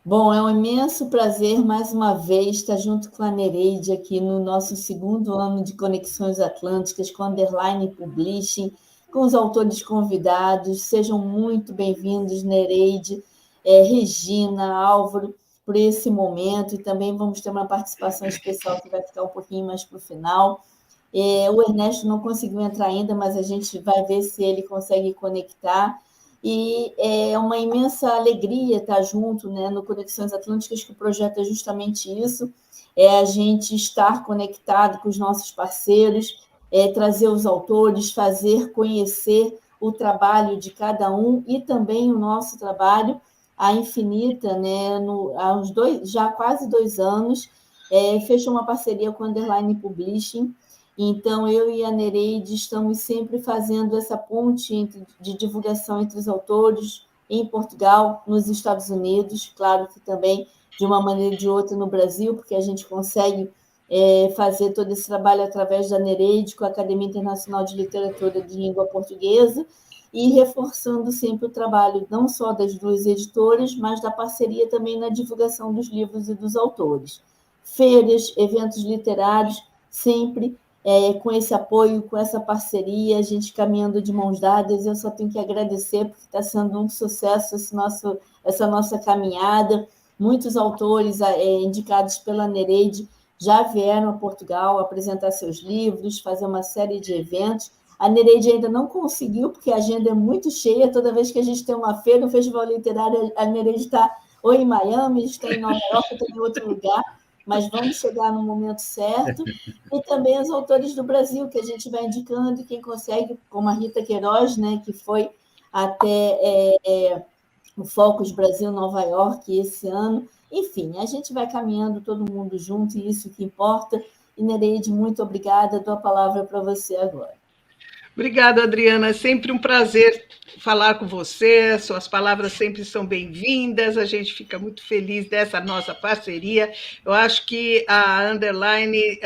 Bom, é um imenso prazer, mais uma vez, estar junto com a Nereide aqui no nosso segundo ano de Conexões Atlânticas, com a Underline Publishing, com os autores convidados. Sejam muito bem-vindos, Nereide, Regina, Álvaro, por esse momento. E também vamos ter uma participação especial que vai ficar um pouquinho mais para o final. O Ernesto não conseguiu entrar ainda, mas a gente vai ver se ele consegue conectar. E é uma imensa alegria estar junto, né, no Conexões Atlânticas, que o projeto é justamente isso, é a gente estar conectado com os nossos parceiros, trazer os autores, fazer conhecer o trabalho de cada um e também o nosso trabalho. A Infinita, né, há já quase 2 anos, fechou uma parceria com a Underline Publishing. Então, eu e a Nereide estamos sempre fazendo essa ponte de divulgação entre os autores em Portugal, nos Estados Unidos, claro que também de uma maneira ou de outra no Brasil, porque a gente consegue fazer todo esse trabalho através da Nereide, com a Academia Internacional de Literatura de Língua Portuguesa, e reforçando sempre o trabalho não só das duas editoras, mas da parceria também na divulgação dos livros e dos autores. Feiras, eventos literários, sempre com esse apoio, com essa parceria, a gente caminhando de mãos dadas. Eu só tenho que agradecer, porque está sendo um sucesso essa nossa caminhada. Muitos autores indicados pela Nereide já vieram a Portugal apresentar seus livros, fazer uma série de eventos. A Nereide ainda não conseguiu, porque a agenda é muito cheia. Toda vez que a gente tem uma feira, um festival literário, a Nereide está ou em Miami, está em Nova York, está em outro lugar, mas vamos chegar no momento certo. E também os autores do Brasil, que a gente vai indicando, e quem consegue, como a Rita Queiroz, né, que foi até o Focus Brasil Nova York esse ano. Enfim, a gente vai caminhando todo mundo junto, e isso que importa. E, Nereide, muito obrigada. Dou a palavra para você agora. Obrigada, Adriana. É sempre um prazer falar com você. Suas palavras sempre são bem-vindas. A gente fica muito feliz dessa nossa parceria. Eu acho que a Underline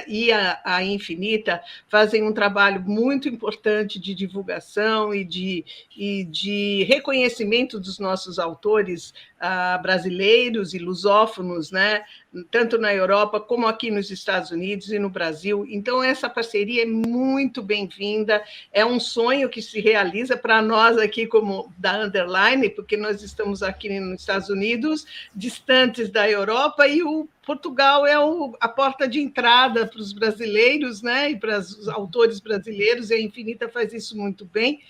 e a Infinita fazem um trabalho muito importante de divulgação e de reconhecimento dos nossos autores brasileiros e lusófonos, né? Tanto na Europa como aqui nos Estados Unidos e no Brasil. Então, essa parceria é muito bem-vinda, é um sonho que se realiza para nós aqui, como da Underline, porque nós estamos aqui nos Estados Unidos, distantes da Europa, e o Portugal é a porta de entrada para os brasileiros, né, e para os autores brasileiros, e a Infinita faz isso muito bem.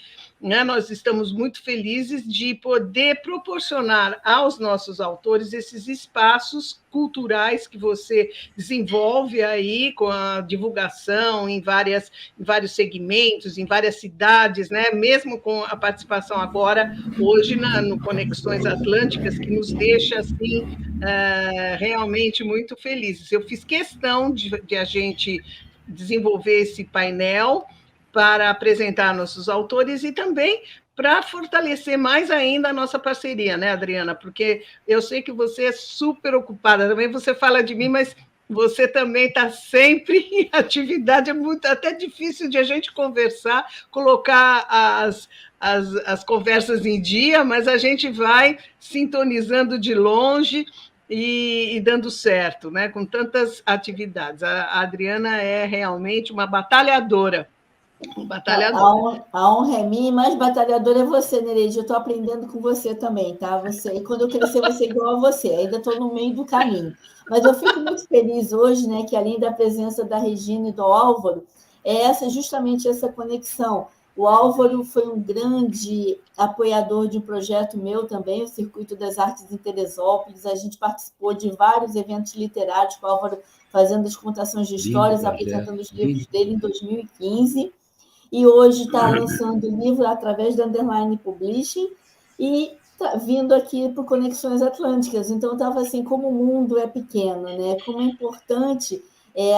Né, nós estamos muito felizes de poder proporcionar aos nossos autores esses espaços culturais que você desenvolve aí com a divulgação em vários segmentos, em várias cidades, né? Mesmo com a participação agora, hoje, no Conexões Atlânticas, que nos deixa assim, realmente muito felizes. Eu fiz questão de a gente desenvolver esse painel para apresentar nossos autores e também para fortalecer mais ainda a nossa parceria, né, Adriana? Porque eu sei que você é super ocupada, também você fala de mim, mas você também está sempre em atividade, é muito até difícil de a gente conversar, colocar as conversas em dia, mas a gente vai sintonizando de longe e dando certo, né? Com tantas atividades. A Adriana é realmente uma batalhadora. A honra é minha, e mais batalhadora é você, Nereide. Eu estou aprendendo com você também, tá? E quando eu crescer, vou ser igual a você. Ainda estou no meio do caminho. Mas eu fico muito feliz hoje, né, que além da presença da Regina e do Álvaro, justamente essa conexão. O Álvaro foi um grande apoiador de um projeto meu também, o Circuito das Artes em Teresópolis. A gente participou de vários eventos literários com o Álvaro, fazendo as contações de histórias, apresentando os livros dele em 2015. E hoje está lançando o livro através da Underline Publishing e tá vindo aqui para Conexões Atlânticas. Então, estava assim, como o mundo é pequeno, né? Como é importante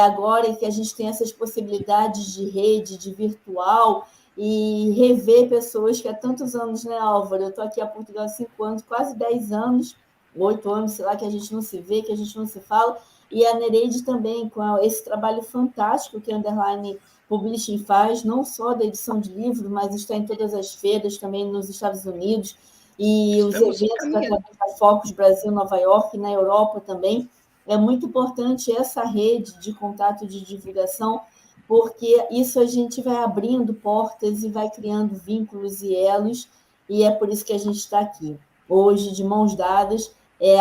agora que a gente tem essas possibilidades de rede, de virtual, e rever pessoas que há tantos anos, né, Álvaro? Eu estou aqui há Portugal há 5 anos, quase 10 anos, 8 anos, sei lá, que a gente não se vê, que a gente não se fala, e a Nereide também, com esse trabalho fantástico que a Underline Publishing faz, não só da edição de livro, mas está em todas as feiras, também nos Estados Unidos. e os Estamos eventos caminhando. da Focus Brasil, Nova York, na Europa também. É muito importante essa rede de contato de divulgação, porque isso a gente vai abrindo portas e vai criando vínculos e elos, e é por isso que a gente está aqui, hoje, de mãos dadas,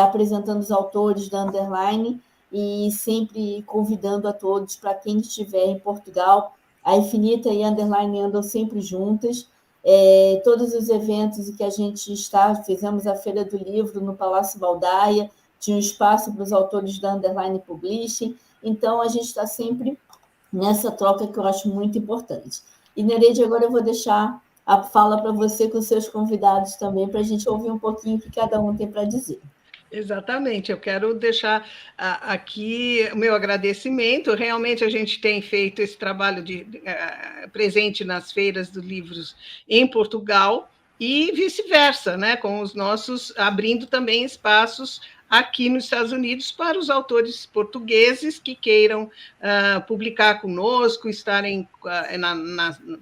apresentando os autores da Underline e sempre convidando a todos, para quem estiver em Portugal, a Infinita e a Underline andam sempre juntas. Todos os eventos que a gente fizemos a Feira do Livro no Palácio Baldaia, tinha um espaço para os autores da Underline Publishing, então a gente está sempre nessa troca que eu acho muito importante. E, Nereide, agora eu vou deixar a fala para você com seus convidados também, para a gente ouvir um pouquinho o que cada um tem para dizer. Exatamente, eu quero deixar aqui o meu agradecimento. Realmente a gente tem feito esse trabalho presente nas feiras dos livros em Portugal e vice-versa, né, com os nossos, abrindo também espaços aqui nos Estados Unidos para os autores portugueses que queiram publicar conosco, estarem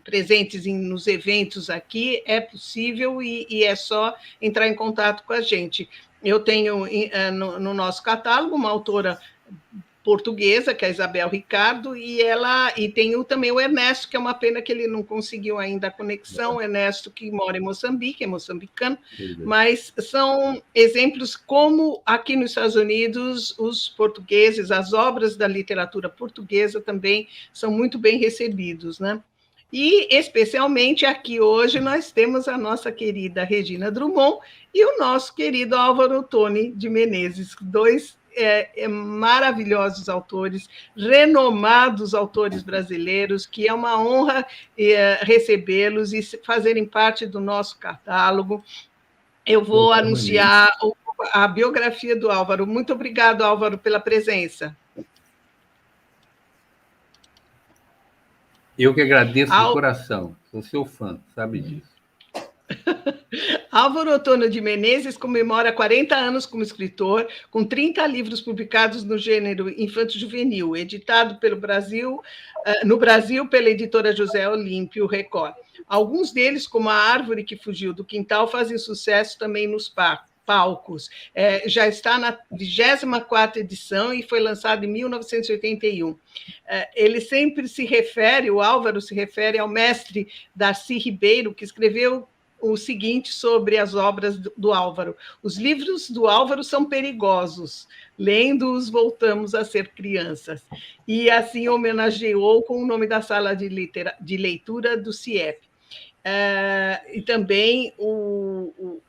presentes nos eventos aqui. É possível e é só entrar em contato com a gente. Eu tenho no nosso catálogo uma autora portuguesa, que é a Isabel Ricardo, e tenho também o Ernesto, que é uma pena que ele não conseguiu ainda a conexão, o Ernesto, que mora em Moçambique, é moçambicano, mas são exemplos como aqui nos Estados Unidos os portugueses, as obras da literatura portuguesa também são muito bem recebidos, né? E, especialmente, aqui hoje nós temos a nossa querida Regina Drummond e o nosso querido Álvaro Ottoni de Menezes, dois maravilhosos autores, renomados autores brasileiros, que é uma honra recebê-los e fazerem parte do nosso catálogo. Eu vou anunciar a biografia do Álvaro. Muito obrigado, Álvaro, pela presença. Eu que agradeço de coração, sou seu fã, sabe disso. Álvaro Ottoni de Menezes comemora 40 anos como escritor, com 30 livros publicados no gênero infanto-juvenil, editado no Brasil pela editora José Olímpio Record. Alguns deles, como A Árvore que Fugiu do Quintal, fazem sucesso também nos palcos. Já está na 24ª edição e foi lançado em 1981. Ele sempre o Álvaro se refere ao mestre Darcy Ribeiro, que escreveu o seguinte sobre as obras do Álvaro: os livros do Álvaro são perigosos, lendo-os voltamos a ser crianças. E assim homenageou com o nome da sala de leitura do CIEP. E também,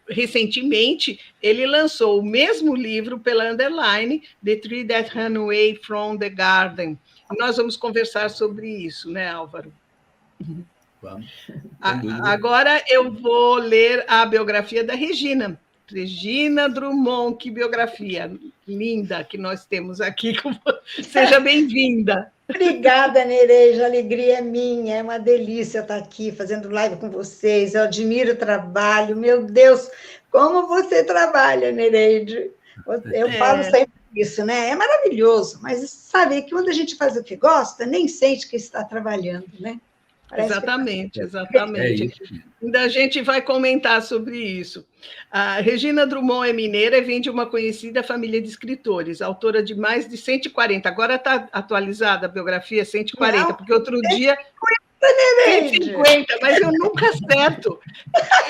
recentemente, ele lançou o mesmo livro pela Underline, The Tree That Ran Away from the Garden. Nós vamos conversar sobre isso, né, Álvaro? Vamos. Agora eu vou ler a biografia da Regina. Regina Drummond, que biografia linda que nós temos aqui. Seja bem-vinda. Obrigada, Nereide, a alegria é minha, é uma delícia estar aqui fazendo live com vocês, eu admiro o trabalho, meu Deus, como você trabalha, Nereide. Eu falo sempre isso, né? É maravilhoso, mas sabe que quando a gente faz o que gosta, nem sente que está trabalhando, né? Exatamente. Ainda a gente vai comentar sobre isso. A Regina Drummond é mineira e vem de uma conhecida família de escritores, autora de mais de 140. Agora está atualizada a biografia, 140, não, porque outro dia... 150, mas eu nunca acerto.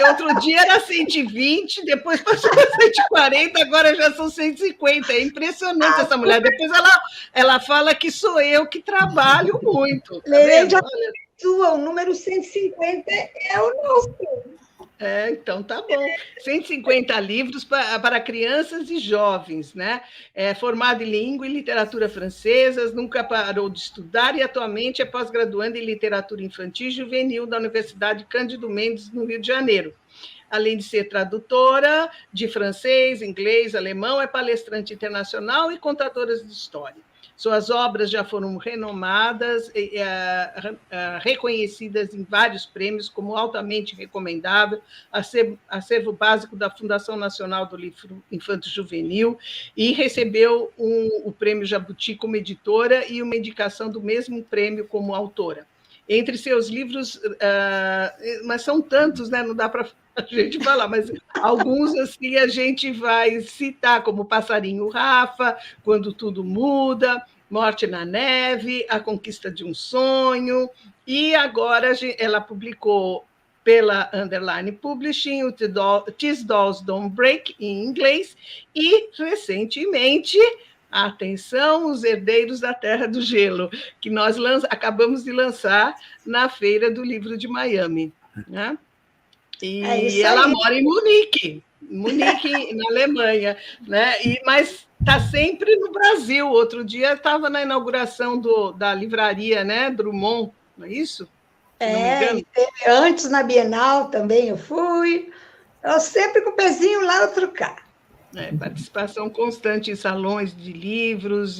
Outro dia era 120, depois passou para 140, agora já são 150. É impressionante essa mulher. Depois ela fala que sou eu que trabalho muito. Tá o número 150 é o nosso. Então tá bom. 150 livros para crianças e jovens, né? Formado em língua e literatura francesas, nunca parou de estudar e atualmente é pós-graduanda em literatura infantil e juvenil da Universidade Cândido Mendes, no Rio de Janeiro. Além de ser tradutora de francês, inglês, alemão, é palestrante internacional e contadora de história. Suas obras já foram renomadas, reconhecidas em vários prêmios, como altamente recomendável, acervo básico da Fundação Nacional do Livro Infanto-Juvenil, e recebeu o Prêmio Jabuti como editora e uma indicação do mesmo prêmio como autora. Entre seus livros, mas são tantos, né? Não dá para a gente falar, mas alguns assim a gente vai citar, como Passarinho Rafa, Quando Tudo Muda, Morte na Neve, A Conquista de um Sonho, e agora ela publicou pela Underline Publishing, o These Dolls Don't Break, em inglês, e, recentemente, atenção, Os Herdeiros da Terra do Gelo, que nós acabamos de lançar na Feira do Livro de Miami, né? E ela mora em Munique, na Alemanha, né? Mas está sempre no Brasil. Outro dia estava na inauguração da livraria, né? Drummond, não é isso? E teve antes na Bienal também eu fui. Eu sempre com o pezinho lá, outro cá. Participação constante em salões de livros,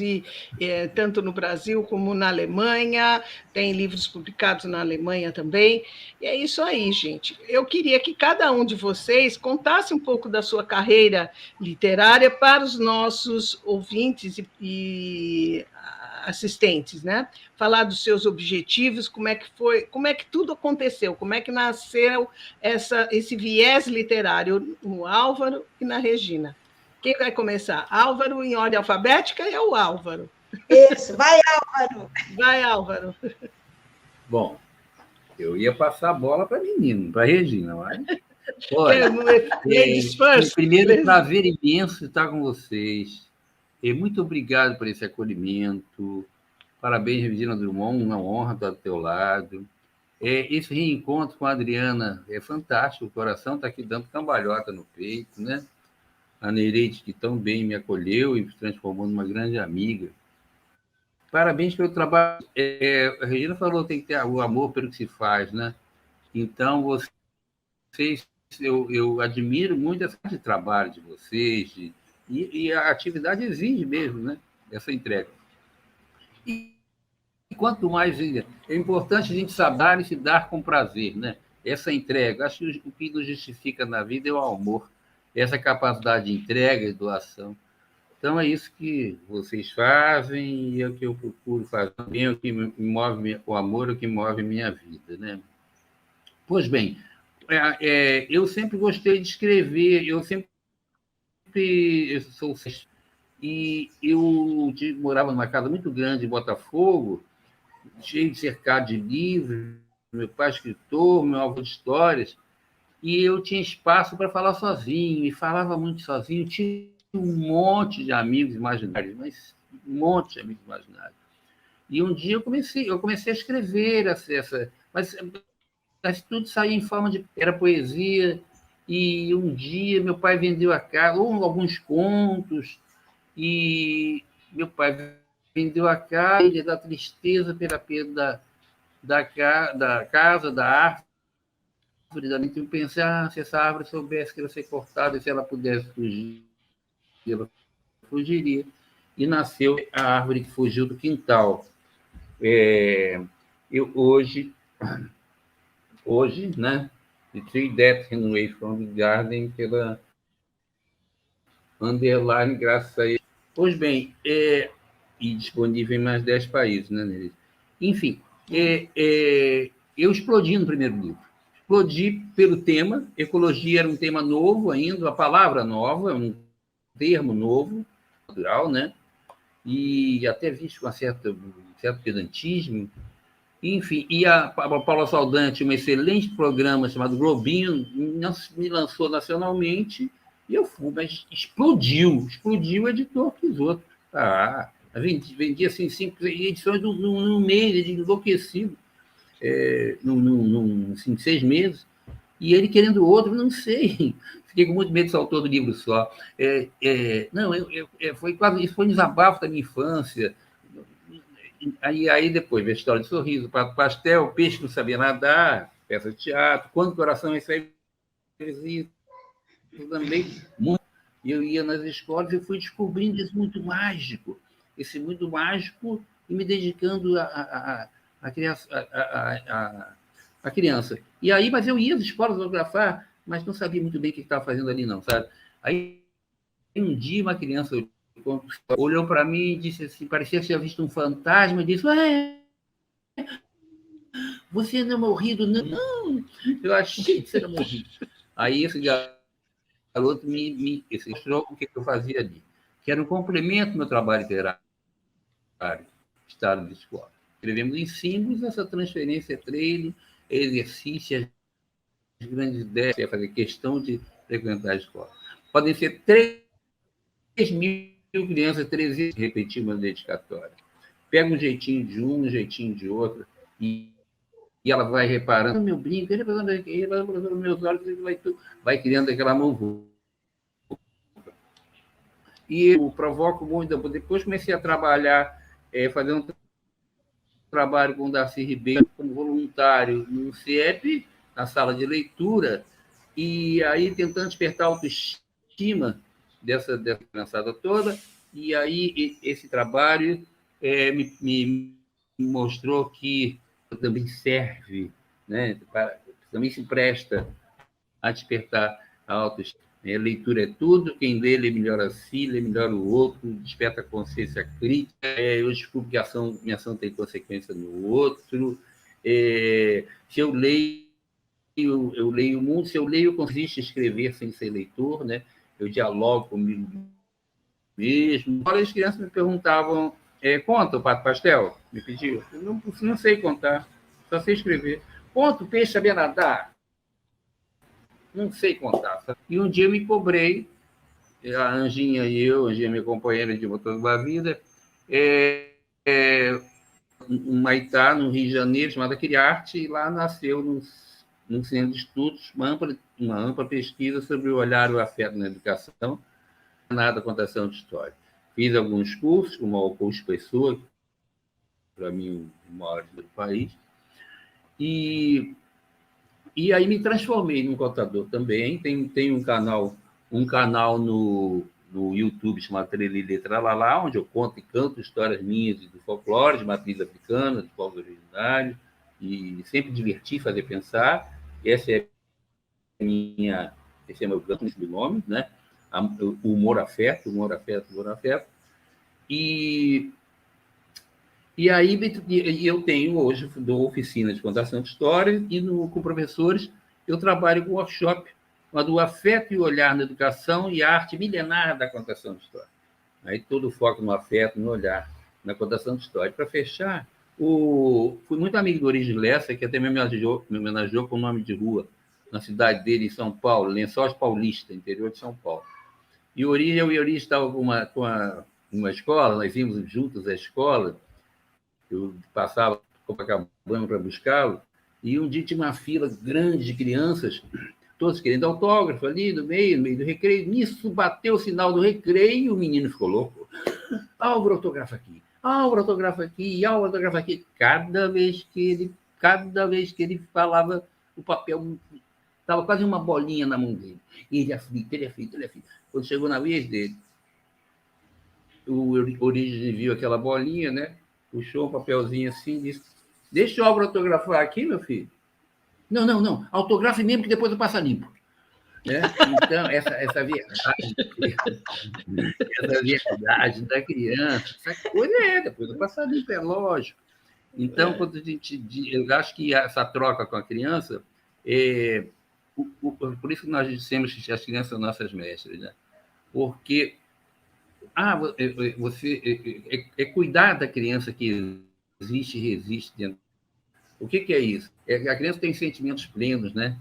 tanto no Brasil como na Alemanha, tem livros publicados na Alemanha também, e é isso aí, gente. Eu queria que cada um de vocês contasse um pouco da sua carreira literária para os nossos ouvintes e assistentes, né? Falar dos seus objetivos, como é que foi, como é que tudo aconteceu, como é que nasceu esse viés literário no Álvaro e na Regina. Quem vai começar? Álvaro, em ordem alfabética, é o Álvaro. Isso, vai, Álvaro. Vai, Álvaro. Bom, eu ia passar a bola para a menina, para a Regina, mas... Olha, primeiro, prazer imenso estar com vocês. E muito obrigado por esse acolhimento. Parabéns, Regina Drummond, uma honra estar do teu lado. Esse reencontro com a Adriana é fantástico, o coração está aqui dando cambalhota no peito, né? A Nereide, que tão bem me acolheu e me transformou numa grande amiga. Parabéns pelo trabalho. A Regina falou que tem que ter o amor pelo que se faz, né? Então, vocês, eu admiro muito esse trabalho de vocês, e a atividade exige mesmo, né? Essa entrega. E quanto mais é importante a gente saber e se dar com prazer, né? Essa entrega, acho que o que nos justifica na vida é o amor, essa capacidade de entrega e doação. Então é isso que vocês fazem e é o que eu procuro fazer também, é o que me move o amor, é o que move minha vida, né? Pois bem, eu sempre gostei de escrever, eu sou e eu morava numa casa muito grande em Botafogo, cheio de cercado de livros, meu pai escritor, meu avô de histórias, e eu tinha espaço para falar sozinho, e falava muito sozinho, tinha um monte de amigos imaginários, mas um monte de amigos imaginários. E um dia eu comecei a escrever mas tudo saía em forma de... Era poesia, e um dia meu pai vendeu a casa, ou alguns contos, e meu pai vendeu a casa da tristeza pela perda da casa, da árvore. Eu pensei, se essa árvore soubesse que ia ser cortada, e se ela pudesse fugir, ela fugiria. E nasceu a árvore que fugiu do quintal. Eu hoje, né? The Tree That Ran Away from the Garden, pela Underline, graças a ele. Pois bem, e disponível em mais 10 países, né? Enfim, eu explodi no primeiro livro. Explodi pelo tema. Ecologia era um tema novo ainda, uma palavra nova, um termo novo, natural, né? E até visto com certo pedantismo. Enfim, e a Paula Saldanha, um excelente programa chamado Globinho, me lançou nacionalmente, e eu fui, mas explodiu o editor que os outros. Vendia assim, 5 edições no mês, enlouquecido, assim, 6 meses, e ele querendo outro, não sei. Fiquei com muito medo de ser autor do livro só. Isso foi um desabafo da minha infância. Aí depois, veio a História de Sorriso, Prato Pastel, Peixe que não sabia nadar, peça de teatro, Quando o Coração é também muito. Eu ia nas escolas e fui descobrindo esse mundo mágico, e me dedicando à criança. E aí, mas eu ia às escolas fotografar, mas não sabia muito bem o que estava fazendo ali, não, sabe? Aí, um dia, uma criança olhou para mim e disse assim, parecia que tinha visto um fantasma, e disse, você não é morrido, não? Eu achei que você era morrido. Aí esse garoto me mostrou o que eu fazia ali, que era um complemento do meu trabalho literário, estado de escola. Escrevemos em símbolos, essa transferência é treino, exercício, as grandes ideias, fazer questão de frequentar a escola. Podem ser 3.000 crianças, 300 repetir uma dedicatória. Pega um jeitinho de um jeitinho de outro, e ela vai reparando, meu brinco, ele vai nos meus olhos, ele vai criando aquela mão. E eu provoco muito. Depois comecei a trabalhar, fazendo um trabalho com o Darcy Ribeiro, como voluntário no CIEP, na sala de leitura, e aí tentando despertar a autoestima dessa criançada toda, e aí esse trabalho me mostrou que também serve, né, também se presta a despertar a autoestima. Leitura é tudo, quem lê melhora a si, lê melhora o outro, desperta a consciência crítica, eu descubro que minha ação tem consequência no outro, se eu leio o mundo, se eu leio, eu consigo escrever sem ser leitor, né? Eu dialogo comigo mesmo. Agora as crianças me perguntavam, conta o Pato Pastel? Me pediu. Eu não sei contar, só sei escrever. Conta o peixe sabia nadar? Não sei contar. E um dia eu me cobrei, a Anjinha e eu, a Anjinha, minha companheira de motor da vida, um Maitá, no Rio de Janeiro, chamada Criarte, e lá nasceu num centro de estudos uma ampla pesquisa sobre o olhar e o afeto na educação, nada contação de história. Fiz alguns cursos com o Augusto Pessoa, para mim o maior do país, e aí me transformei num contador também. Tem um canal no YouTube chamado Trelelê Tralalá, onde eu conto e canto histórias minhas do folclore, de matriz africana, de povos originários, e sempre diverti fazer pensar. Esse é meu grande nome, né? O humor afeto. E aí eu tenho hoje, dou oficina de contação de história, e com professores eu trabalho com workshop do afeto e olhar na educação e a arte milenar da contação de história. Aí todo o foco no afeto, no olhar, na contação de história. Para fechar, fui muito amigo do Origens Lessa, que até me homenageou com o nome de rua, na cidade dele, em São Paulo, Lençóis Paulista, interior de São Paulo. E eu e o Origens estavam com uma escola, nós íamos juntos à escola, eu passava Copacabana para buscá-lo, e um dia tinha uma fila grande de crianças, todos querendo autógrafo ali no meio do recreio. Nisso bateu o sinal do recreio e o menino ficou louco. Álvaro, autografa aqui. Álvaro, autografa aqui. Álvaro, autografa aqui. Cada vez que ele falava, o papel estava quase uma bolinha na mão dele. E ele aflito. Quando chegou na vez dele, o Origens viu aquela bolinha, né? Puxou um papelzinho assim e disse: deixa o Álvaro autografar aqui, meu filho. Não. Autografe mesmo que depois eu passo limpo. Né? Então, essa verdade da criança, essa coisa depois eu passo limpo, é lógico. Então, quando eu acho que essa troca com a criança, por isso que nós dissemos que as crianças são nossas mestras, né? Porque você cuidar da criança que existe e resiste dentro. O que é isso? A criança tem sentimentos plenos, né?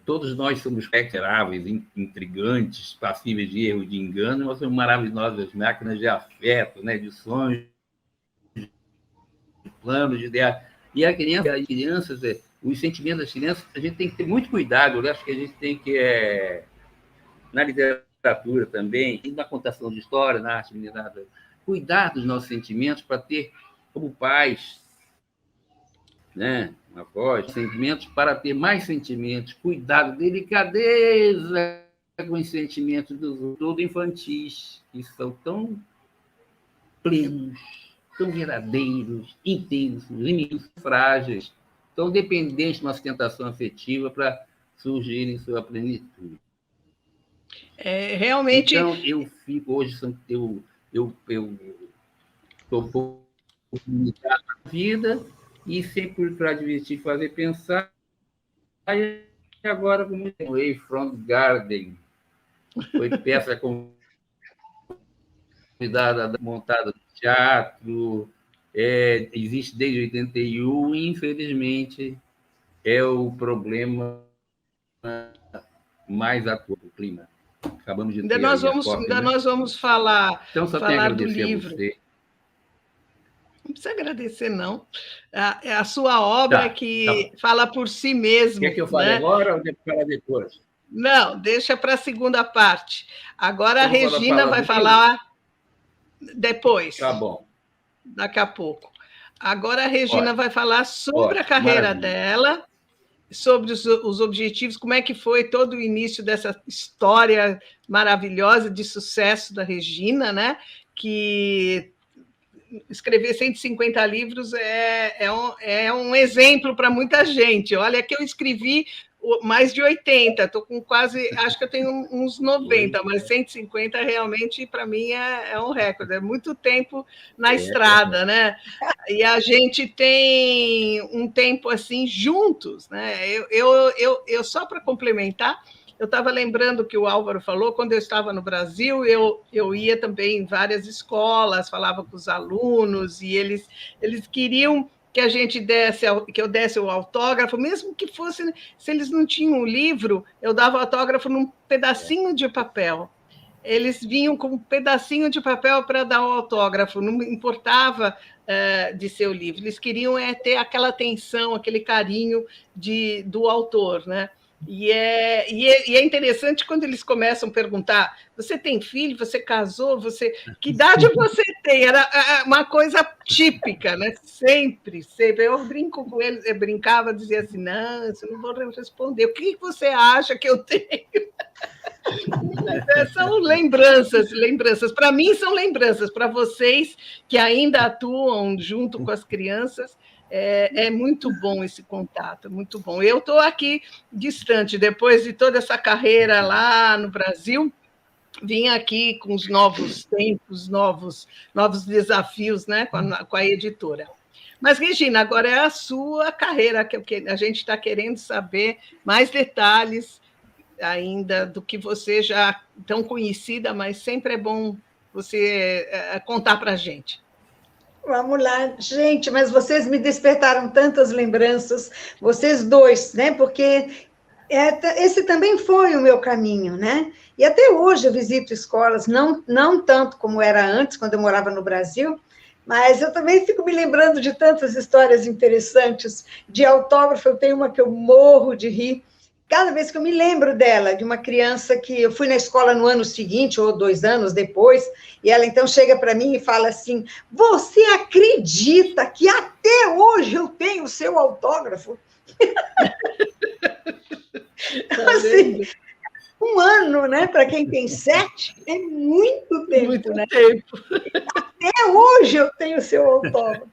Todos nós somos execráveis, intrigantes, passíveis de erro, de engano, nós somos maravilhosas máquinas de afeto, né? De sonhos, de planos, de ideias. E as crianças, os sentimentos das crianças, a gente tem que ter muito cuidado. Eu acho que a gente tem que, na literatura também, na contação de história, na arte milenar, cuidar dos nossos sentimentos para ter, como pais, né, avós, sentimentos para ter mais sentimentos, cuidado, delicadeza com os sentimentos todo infantis, que são tão plenos, tão verdadeiros, intensos, limites, frágeis, tão dependentes de uma sustentação afetiva para surgir em sua plenitude. Realmente. Então, eu fico hoje, eu estou comunicado na vida, e sempre para divertir, fazer pensar, e agora continuei Front Garden. Foi peça convidada, montada no teatro, existe desde 81, e, infelizmente, é o problema mais atual do clima. Acabamos de ter ainda nós vamos falar, então, só tenho a do agradecer livro. a você. Não precisa agradecer, não. A sua obra que fala por si mesmo. Quer que eu fale agora ou falar depois? Não, deixa para a segunda parte. Agora a Regina vai falar depois. Tá bom. Daqui a pouco. Agora a Regina vai falar sobre a carreira dela, sobre os objetivos, como é que foi todo o início dessa história maravilhosa de sucesso da Regina, né? Que escrever 150 livros é um exemplo para muita gente. Olha, que eu escrevi mais de 80, estou com quase, acho que eu tenho uns 90, mas 150 realmente, para mim, é um recorde, é muito tempo na estrada, né? E a gente tem um tempo assim juntos, né? Eu só para complementar, eu estava lembrando que o Álvaro falou, quando eu estava no Brasil, eu ia também em várias escolas, falava com os alunos, e eles queriam que eu desse o autógrafo, mesmo que fosse, se eles não tinham o livro, eu dava o autógrafo num pedacinho de papel. Eles vinham com um pedacinho de papel para dar o autógrafo, não importava de ser o livro, eles queriam ter aquela atenção, aquele carinho do autor, né? E é interessante quando eles começam a perguntar: você tem filho? Você casou? Que idade você tem? Era uma coisa típica, né? Sempre. Eu brinco com eles, eu brincava, dizia assim: não, eu não vou responder. O que você acha que eu tenho? São lembranças. Para mim são lembranças. Para vocês que ainda atuam junto com as crianças, é muito bom esse contato, muito bom. Eu estou aqui distante, depois de toda essa carreira lá no Brasil, vim aqui com os novos tempos, novos desafios, né, com a editora. Mas, Regina, agora é a sua carreira, que a gente está querendo saber mais detalhes ainda do que você já tão conhecida, mas sempre é bom você contar para a gente. Vamos lá, gente, mas vocês me despertaram tantas lembranças, vocês dois, né? Porque esse também foi o meu caminho, né? E até hoje eu visito escolas, não tanto como era antes, quando eu morava no Brasil, mas eu também fico me lembrando de tantas histórias interessantes. De autógrafo, eu tenho uma que eu morro de rir. Cada vez que eu me lembro dela, de uma criança que eu fui na escola no ano seguinte, ou 2 anos depois, e ela então chega para mim e fala assim: você acredita que até hoje eu tenho o seu autógrafo? Assim, 1 ano, né? Para quem tem 7, é muito tempo, muito né? Tempo. Até hoje eu tenho o seu autógrafo.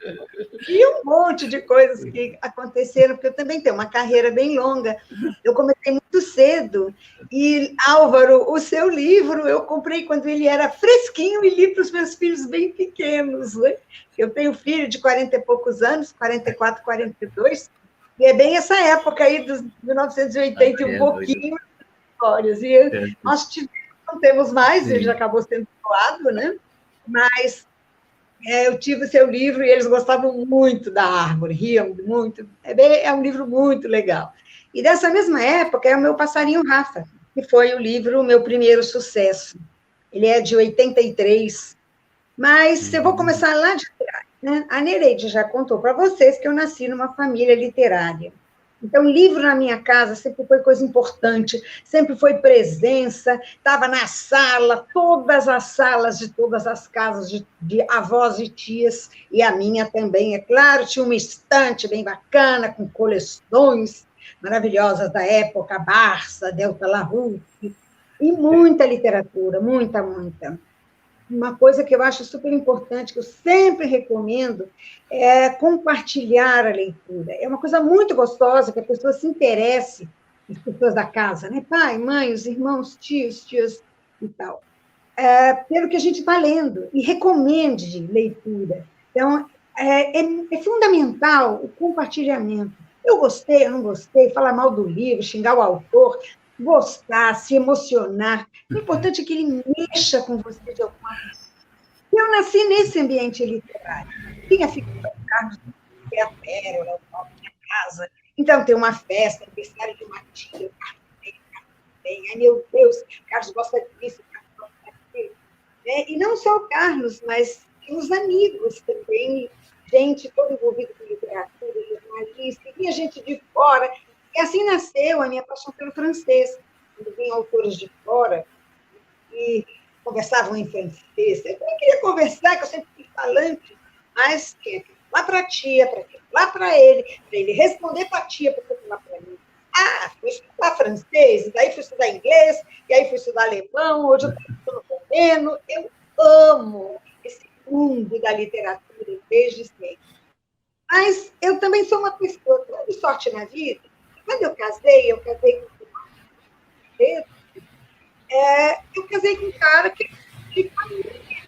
E um monte de coisas que aconteceram, porque eu também tenho uma carreira bem longa. Eu comecei muito cedo. E, Álvaro, o seu livro eu comprei quando ele era fresquinho e li para os meus filhos bem pequenos. Né? Eu tenho filho de 40 e poucos anos, 44, 42, e é bem essa época aí dos 1980 e um pouquinho de histórias. E nós não temos mais, ele já acabou sendo doado, né? Mas eu tive o seu livro e eles gostavam muito da árvore, riam muito. É um livro muito legal. E dessa mesma época é o meu Passarinho Rafa, que foi o meu primeiro sucesso. Ele é de 83. Mas eu vou começar lá de trás. Né? A Nereide já contou para vocês que eu nasci numa família literária. Então, livro na minha casa sempre foi coisa importante, sempre foi presença, estava na sala, todas as salas de todas as casas de avós e tias, e a minha também, é claro, tinha uma estante bem bacana, com coleções maravilhosas da época, Barça, Delta LaRousse, e muita literatura, muita, muita. Uma coisa que eu acho super importante, que eu sempre recomendo, é compartilhar a leitura. É uma coisa muito gostosa que a pessoa se interesse, as pessoas da casa, né? Pai, mãe, os irmãos, tios, tias e tal. Pelo que a gente está lendo, e recomende leitura. Então, é fundamental o compartilhamento. Eu gostei, eu não gostei, falar mal do livro, xingar o autor, gostar, se emocionar. O importante é que ele mexa com você de alguma maneira. Eu nasci nesse ambiente literário. Tinha ficado Carlos que é a pérola, o nome da casa. Então, tem uma festa, aniversário de uma tia, ai, meu Deus, Carlos gosta disso, Carlos gosta daquilo. E não só o Carlos, mas os amigos também, gente toda envolvida com literatura, jornalista, e vinha gente de fora. E assim nasceu a minha paixão pelo francês. Quando vinham autores de fora e conversavam em francês. Eu não queria conversar, que eu sempre fui falante, mas tinha que falar para a tia, para falar para ele responder para a tia, para falar para mim. Fui estudar francês, daí fui estudar inglês, e aí fui estudar alemão, hoje eu estou no romeno. Eu amo esse mundo da literatura desde sempre. Mas eu também sou uma pessoa de sorte na vida. Quando eu casei com eu casei com um cara que de família.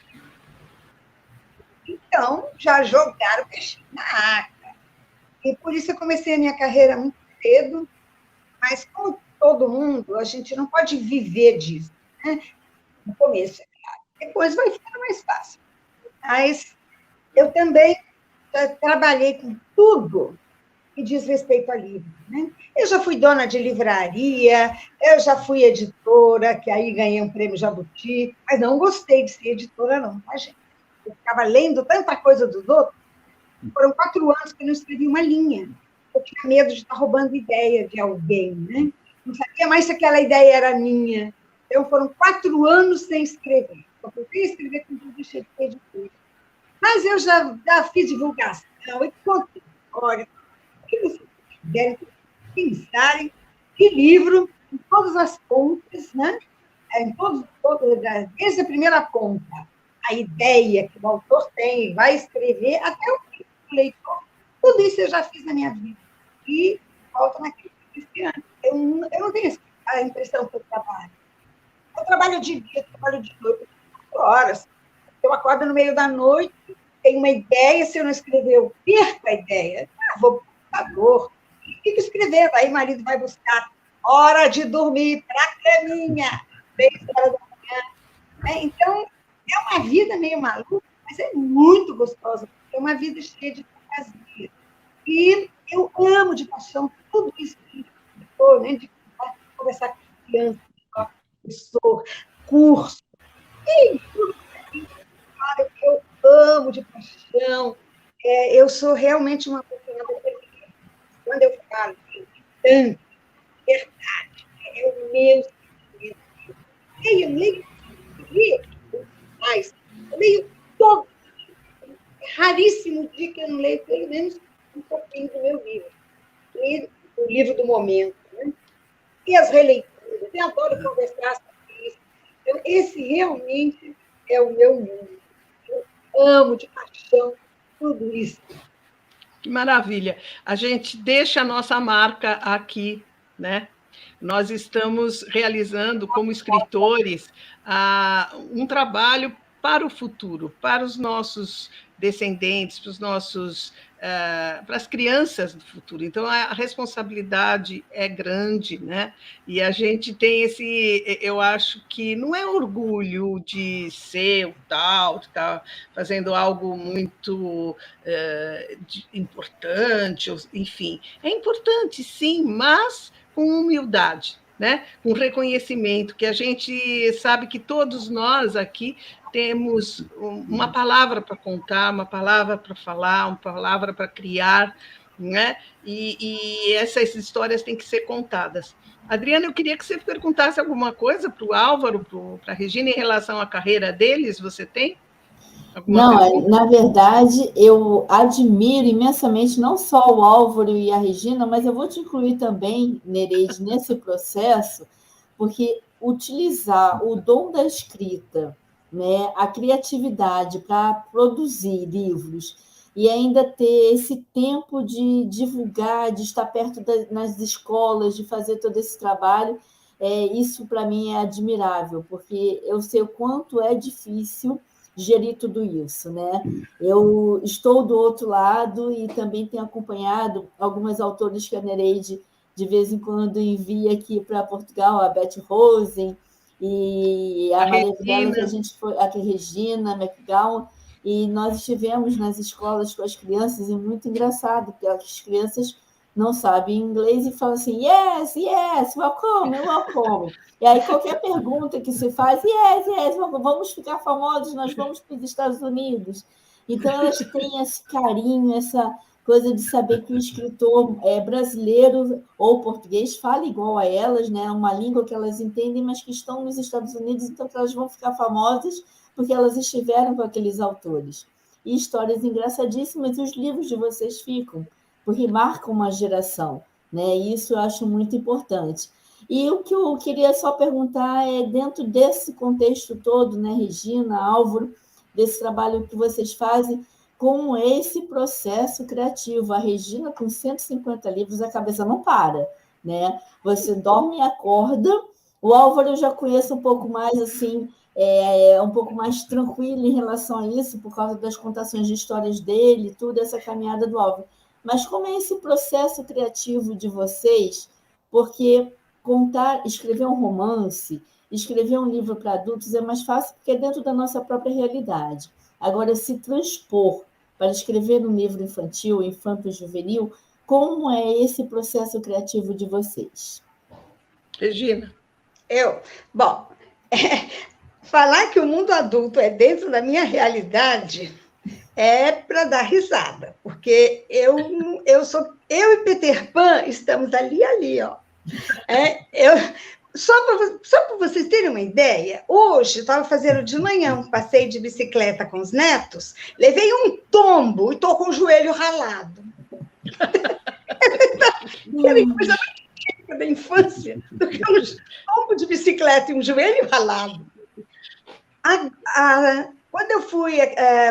Então, já jogaram o peixinho na água. E por isso eu comecei a minha carreira muito cedo, mas como todo mundo, a gente não pode viver disso, né? No começo, é claro. Depois vai ficando mais fácil. Mas eu também trabalhei com tudo que diz respeito a livro, né? Eu já fui dona de livraria, eu já fui editora, que aí ganhei um prêmio Jabuti, mas não gostei de ser editora, não, tá, gente? Eu ficava lendo tanta coisa dos outros, foram 4 anos que eu não escrevi uma linha. Eu tinha medo de estar roubando ideia de alguém, né? Não sabia mais se aquela ideia era minha. Então, foram 4 anos sem escrever. Só fui escrever com tudo cheio de editora. Mas eu já fiz divulgação e contei história. O que vocês quiserem pensarem, que livro, em todas as pontas, né? Desde a primeira ponta, a ideia que o autor tem, vai escrever, até o leitor. Tudo isso eu já fiz na minha vida. E volto naquilo que eu disse antes. Eu não tenho a impressão que eu trabalho. Eu trabalho de dia, eu trabalho de noite, 4 horas. Eu acordo no meio da noite, tenho uma ideia, se eu não escrever, eu perco a ideia. Vou para o computador, fico escrevendo. Aí o marido vai buscar hora de dormir, para a caminha, 3 horas da manhã. Então, é uma vida meio maluca, mas é muito gostosa, porque é uma vida cheia de fantasia. E eu amo de paixão tudo isso que eu né, de conversar com crianças, com professor, curso, e tudo que eu amo de paixão. Eu sou realmente uma apaixonada pela vida. Quando eu falo tanto, verdade, é o meu sentimento. Eu leio mais, eu leio todo. É raríssimo o dia que eu não leio pelo menos um pouquinho do meu livro. E o livro do momento. Né? E as releituras. Eu adoro conversar sobre isso. Então, esse realmente é o meu mundo. Eu amo de paixão tudo isso. Que maravilha. A gente deixa a nossa marca aqui, né? Nós estamos realizando, como escritores, um trabalho para o futuro, para os nossos descendentes, para as crianças do futuro. Então, a responsabilidade é grande, né? E a gente tem eu acho que não é orgulho de ser o tal, de estar fazendo algo muito importante, enfim. É importante, sim, mas com humildade, né? Com reconhecimento, que a gente sabe que todos nós aqui temos uma palavra para contar, uma palavra para falar, uma palavra para criar, né? E essas histórias têm que ser contadas. Adriana, eu queria que você perguntasse alguma coisa para o Álvaro, para a Regina, em relação à carreira deles, você tem? Não, na verdade, eu admiro imensamente não só o Álvaro e a Regina, mas eu vou te incluir também, Nereide, nesse processo, porque utilizar o dom da escrita, né, a criatividade para produzir livros e ainda ter esse tempo de divulgar, de estar perto nas escolas, de fazer todo esse trabalho, isso para mim é admirável, porque eu sei o quanto é difícil gerir tudo isso, né? Eu estou do outro lado e também tenho acompanhado algumas autores que a Nereide, de vez em quando, envia aqui para Portugal, a Beth Rosen e a Maria Videla, que a gente foi, aqui, Regina McGowan, e nós estivemos nas escolas com as crianças, e muito engraçado, porque as crianças não sabem inglês e falam assim, yes, yes, welcome, welcome. E aí qualquer pergunta que se faz, yes, yes, vamos ficar famosos, nós vamos para os Estados Unidos. Então, elas têm esse carinho, essa coisa de saber que o escritor brasileiro ou português fala igual a elas, né? Uma língua que elas entendem, mas que estão nos Estados Unidos, então que elas vão ficar famosas porque elas estiveram com aqueles autores. E histórias engraçadíssimas, e os livros de vocês ficam, porque marcam uma geração, né? E isso eu acho muito importante. E o que eu queria só perguntar é, dentro desse contexto todo, né, Regina, Álvaro, desse trabalho que vocês fazem, como é esse processo criativo? A Regina, com 150 livros, a cabeça não para, né? Você dorme e acorda. O Álvaro eu já conheço um pouco mais, assim, um pouco mais tranquilo em relação a isso, por causa das contações de histórias dele, tudo, essa caminhada do Álvaro. Mas como é esse processo criativo de vocês? Porque escrever um romance, escrever um livro para adultos é mais fácil porque é dentro da nossa própria realidade. Agora, se transpor para escrever um livro infantil, infanto-juvenil, como é esse processo criativo de vocês? Regina. Bom, falar que o mundo adulto é dentro da minha realidade é para dar risada, porque eu e Peter Pan estamos ali, ó. Só para vocês terem uma ideia, hoje eu estava fazendo de manhã um passeio de bicicleta com os netos, levei um tombo e estou com o joelho ralado. Era coisa mais típica da infância do que um tombo de bicicleta e um joelho ralado. Quando eu fui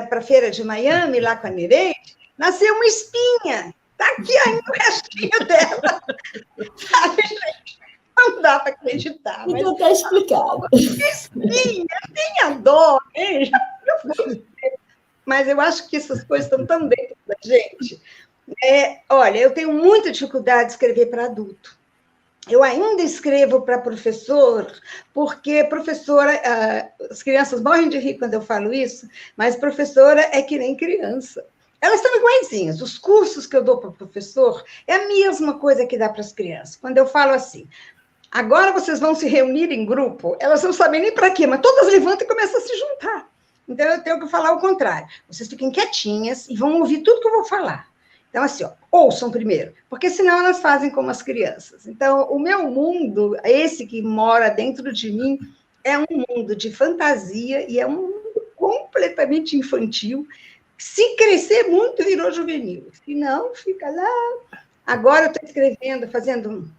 para a feira de Miami, lá com a Nereide, nasceu uma espinha. Está aqui ainda o restinho dela. Sabe, gente? Não dá para acreditar. Então está explicado. Espinha, tenha dó, hein? Mas eu acho que essas coisas estão tão dentro da gente. Olha, eu tenho muita dificuldade de escrever para adulto. Eu ainda escrevo para professor, porque professora, as crianças morrem de rir quando eu falo isso, mas professora é que nem criança. Elas estão iguaizinhas. Os cursos que eu dou para o professor é a mesma coisa que dá para as crianças. Quando eu falo assim, agora vocês vão se reunir em grupo, elas não sabem nem para quê, mas todas levantam e começam a se juntar. Então, eu tenho que falar o contrário. Vocês fiquem quietinhas e vão ouvir tudo que eu vou falar. Então, assim, ouçam primeiro, porque senão elas fazem como as crianças. Então, o meu mundo, esse que mora dentro de mim, é um mundo de fantasia e é um mundo completamente infantil. Se crescer muito, virou juvenil. Se não, fica lá. Agora eu estou escrevendo, fazendo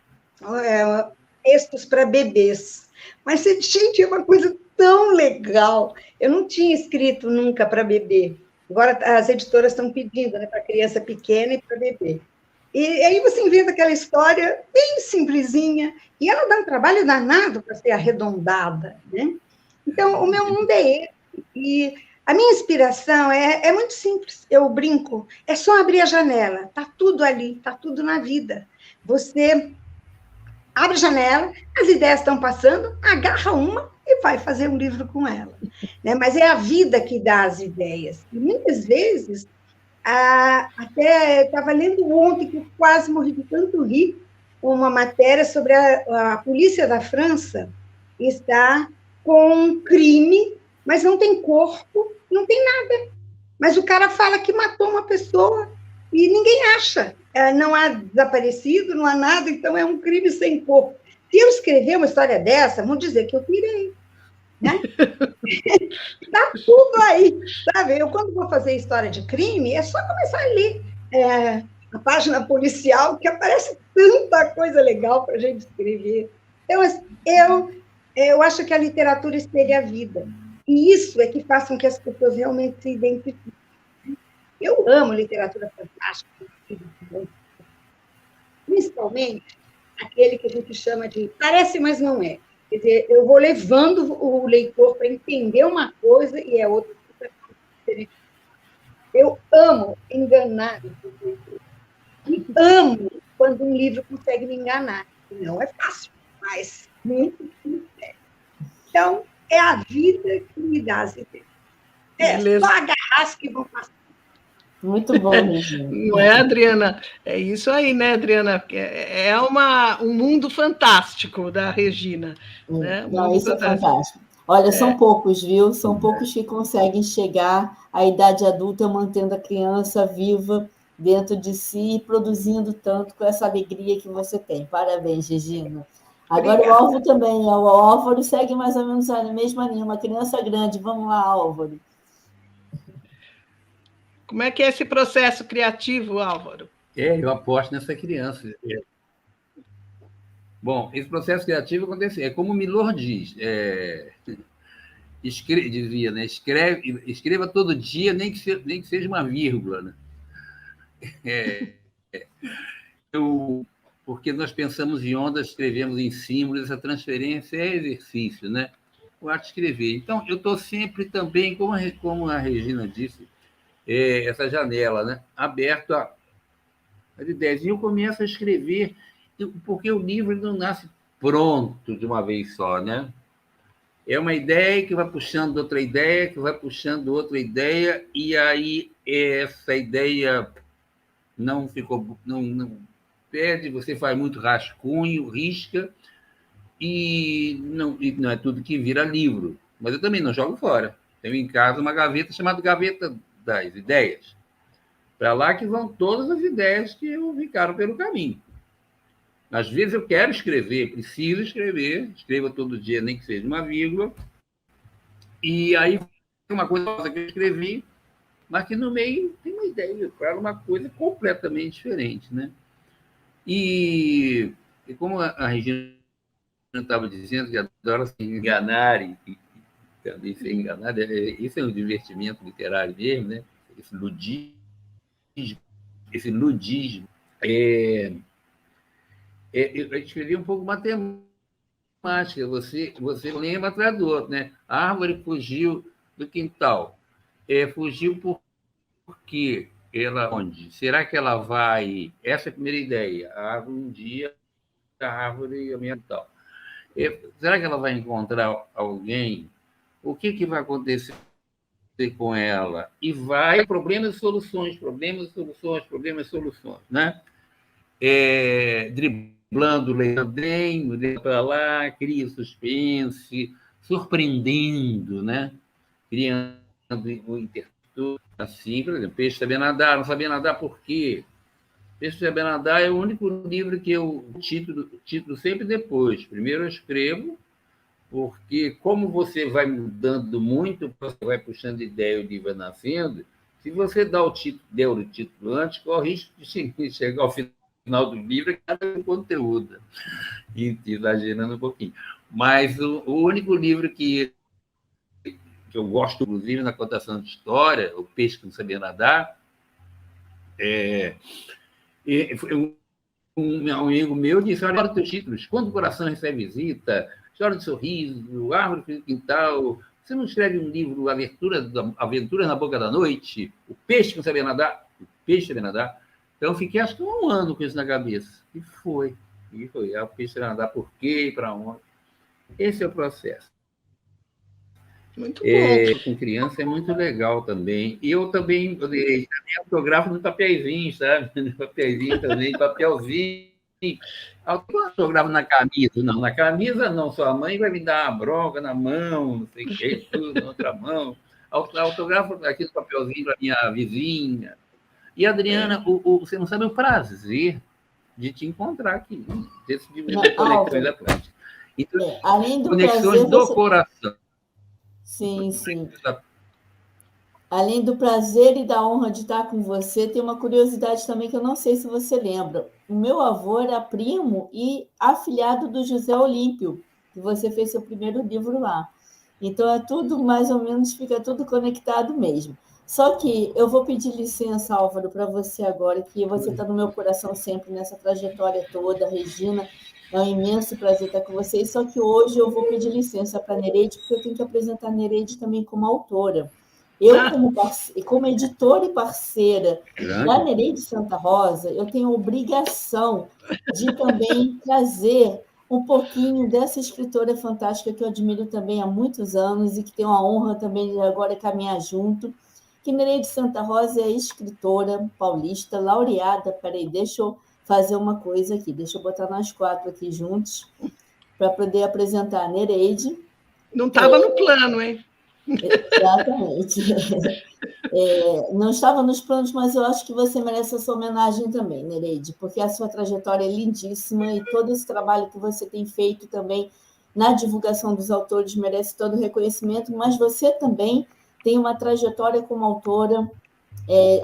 textos para bebês. Mas, gente, é uma coisa tão legal. Eu não tinha escrito nunca para bebê. Agora as editoras estão pedindo, né, para criança pequena e para bebê. E aí você inventa aquela história bem simplesinha, e ela dá um trabalho danado para ser arredondada, né? Então, o meu mundo é esse. E a minha inspiração é muito simples. Eu brinco, é só abrir a janela. Está tudo ali, está tudo na vida. Você abre a janela, as ideias estão passando, agarra uma e vai fazer um livro com ela. Né? Mas é a vida que dá as ideias. E muitas vezes, até estava lendo ontem, que eu quase morri de tanto rir, uma matéria sobre a polícia da França está com um crime, mas não tem corpo, não tem nada. Mas o cara fala que matou uma pessoa e ninguém acha. Não há desaparecido, não há nada, então é um crime sem corpo. Se eu escrever uma história dessa, vão dizer que eu pirei. Né? Está tudo aí, sabe? Eu, quando vou fazer história de crime, é só começar a ler a página policial, que aparece tanta coisa legal para a gente escrever. Então, eu acho que a literatura espelha a vida. E isso é que faz com que as pessoas realmente se identifiquem. Eu amo literatura fantástica, principalmente aquele que a gente chama de parece, mas não é. Quer dizer, eu vou levando o leitor para entender uma coisa e é outra Eu amo enganar e amo quando um livro consegue me enganar. Não é fácil, mas muito é. Então, é a vida que me dá as ideias. Só agarrar que vão passar. Muito bom, Regina. Não é, Adriana? É isso aí, né, Adriana? É um mundo fantástico da Regina. Né? Não, isso é fantástico. Olha, são poucos, viu? São poucos que conseguem chegar à idade adulta mantendo a criança viva dentro de si e produzindo tanto com essa alegria que você tem. Parabéns, Regina. Agora obrigada. O Álvaro também. O Álvaro segue mais ou menos a mesma linha. Uma criança grande. Vamos lá, Álvaro. Como é que é esse processo criativo, Álvaro? Eu aposto nessa criança. Bom, esse processo criativo acontece, é como o Milor diz, dizia, né? Escreva todo dia, nem que seja uma vírgula. Né? Porque nós pensamos em ondas, escrevemos em símbolos, essa transferência é exercício, né? O arte escrever. Então, eu estou sempre também, como a Regina disse, essa janela, né? Aberto às ideias. E eu começo a escrever, porque o livro não nasce pronto de uma vez só, né? É uma ideia que vai puxando outra ideia, que vai puxando outra ideia, e aí essa ideia não ficou, não perde, você faz muito rascunho, risca, e não é tudo que vira livro. Mas eu também não jogo fora. Tenho em casa uma gaveta chamada Gaveta das Ideias. Para lá que vão todas as ideias que eu ficaram pelo caminho. Às vezes eu quero escrever, preciso escrever, escreva todo dia, nem que seja uma vírgula, e aí uma coisa que eu escrevi, mas que no meio tem uma ideia, para uma coisa completamente diferente, né? E como a Regina estava dizendo, que adora se enganar e também ser enganado, isso é um divertimento literário mesmo, né? Esse ludismo. Eu escrevi um pouco matemática, você lembra atrás do outro, né? A árvore fugiu do quintal. Fugiu porque ela onde? Será que ela vai... Essa é a primeira ideia. A árvore um dia, a árvore a minha quintal. Será que ela vai encontrar alguém? O que vai acontecer com ela? E vai problemas e soluções, problemas e soluções, problemas e soluções, né? Driblando o leitor para lá, cria suspense, surpreendendo, né? Criando o intertudo, assim, por exemplo, Peixe Saber Nadar, não sabia nadar por quê? Peixe Saber Nadar é o único livro que eu título sempre depois. Primeiro eu escrevo, porque como você vai mudando muito, você vai puxando ideia e o livro vai nascendo, se você der o título antes, corre o risco de chegar ao final do livro e cada conteúdo, exagerando um pouquinho. Mas o único livro que eu gosto, inclusive, na contação de história, O Peixe que Não Sabia Nadar, um amigo meu disse, olha os teus títulos, Quando o Coração Recebe Visita, História de Sorriso, Árvore do Quintal, você não escreve um livro, Aventuras na Boca da Noite, O Peixe que Não Sabia Nadar, O Peixe Sabia Nadar? Então, eu fiquei, acho que 1 ano com isso na cabeça. E foi. O Peixe Sabia Nadar, por quê, para onde? Esse é o processo. Muito bom. Com criança é muito legal também. E eu também autografo no papelzinho, sabe? Papelzinho também, papelzinho. Autografo na camisa. Não, na camisa não. Sua mãe vai me dar uma bronca na mão, não sei o que, tudo na outra mão. Autografo aqui no papelzinho para minha vizinha. E, Adriana, você não sabe o prazer de te encontrar aqui, desse tipo de Conexões Atlânticas. Então, além do Conexões prazer, do coração. Sim, sim. Além do prazer e da honra de estar com você, tem uma curiosidade também que eu não sei se você lembra. O meu avô era primo e afilhado do José Olímpio, que você fez seu primeiro livro lá. Então, é tudo mais ou menos, fica tudo conectado mesmo. Só que eu vou pedir licença, Álvaro, para você agora, que você está no meu coração sempre nessa trajetória toda, Regina. É um imenso prazer estar com vocês, só que hoje eu vou pedir licença para a Nereide, porque eu tenho que apresentar a Nereide também como autora. Eu, como editora e parceira da Nereide Santa Rosa, eu tenho a obrigação de também trazer um pouquinho dessa escritora fantástica que eu admiro também há muitos anos e que tenho a honra também de agora caminhar junto, que Nereide Santa Rosa é escritora paulista, laureada. Peraí, deixa eu fazer uma coisa aqui, deixa eu botar nós 4 aqui juntos para poder apresentar a Nereide. Não estava no plano, hein? Exatamente. Não estava nos planos, mas eu acho que você merece essa homenagem também, Nereide, porque a sua trajetória é lindíssima e todo esse trabalho que você tem feito também na divulgação dos autores merece todo o reconhecimento, mas você também tem uma trajetória como autora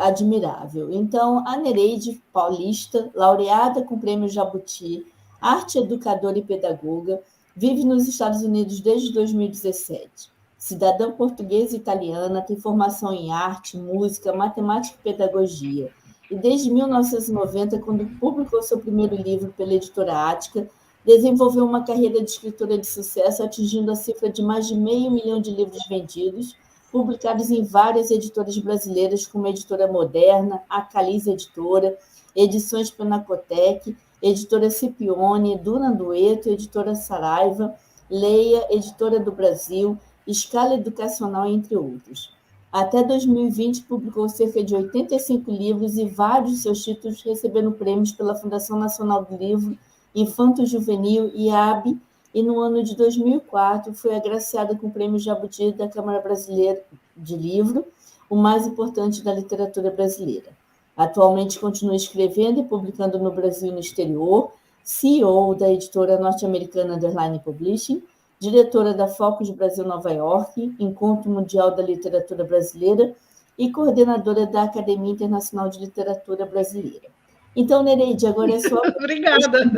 admirável. Então, a Nereide, paulista, laureada com o Prêmio Jabuti, arte educadora e pedagoga, vive nos Estados Unidos desde 2017. Cidadã portuguesa e italiana, tem formação em arte, música, matemática e pedagogia. E desde 1990, quando publicou seu primeiro livro pela editora Ática, desenvolveu uma carreira de escritora de sucesso, atingindo a cifra de mais de 500 mil de livros vendidos, publicados em várias editoras brasileiras, como a Editora Moderna, a Caliz Editora, Edições Penacotec, Editora Scipione, Duna Dueto, Editora Saraiva, Leia, Editora do Brasil, Escala Educacional, entre outros. Até 2020, publicou cerca de 85 livros e vários de seus títulos receberam prêmios pela Fundação Nacional do Livro, Infanto Juvenil e IAB, e no ano de 2004 foi agraciada com o Prêmio Jabuti da Câmara Brasileira de Livro, o mais importante da literatura brasileira. Atualmente continua escrevendo e publicando no Brasil e no exterior, CEO da editora norte-americana Underline Publishing, diretora da Focus Brasil Nova York, Encontro Mundial da Literatura Brasileira e coordenadora da Academia Internacional de Literatura Brasileira. Então, Nereide, agora é só Obrigada.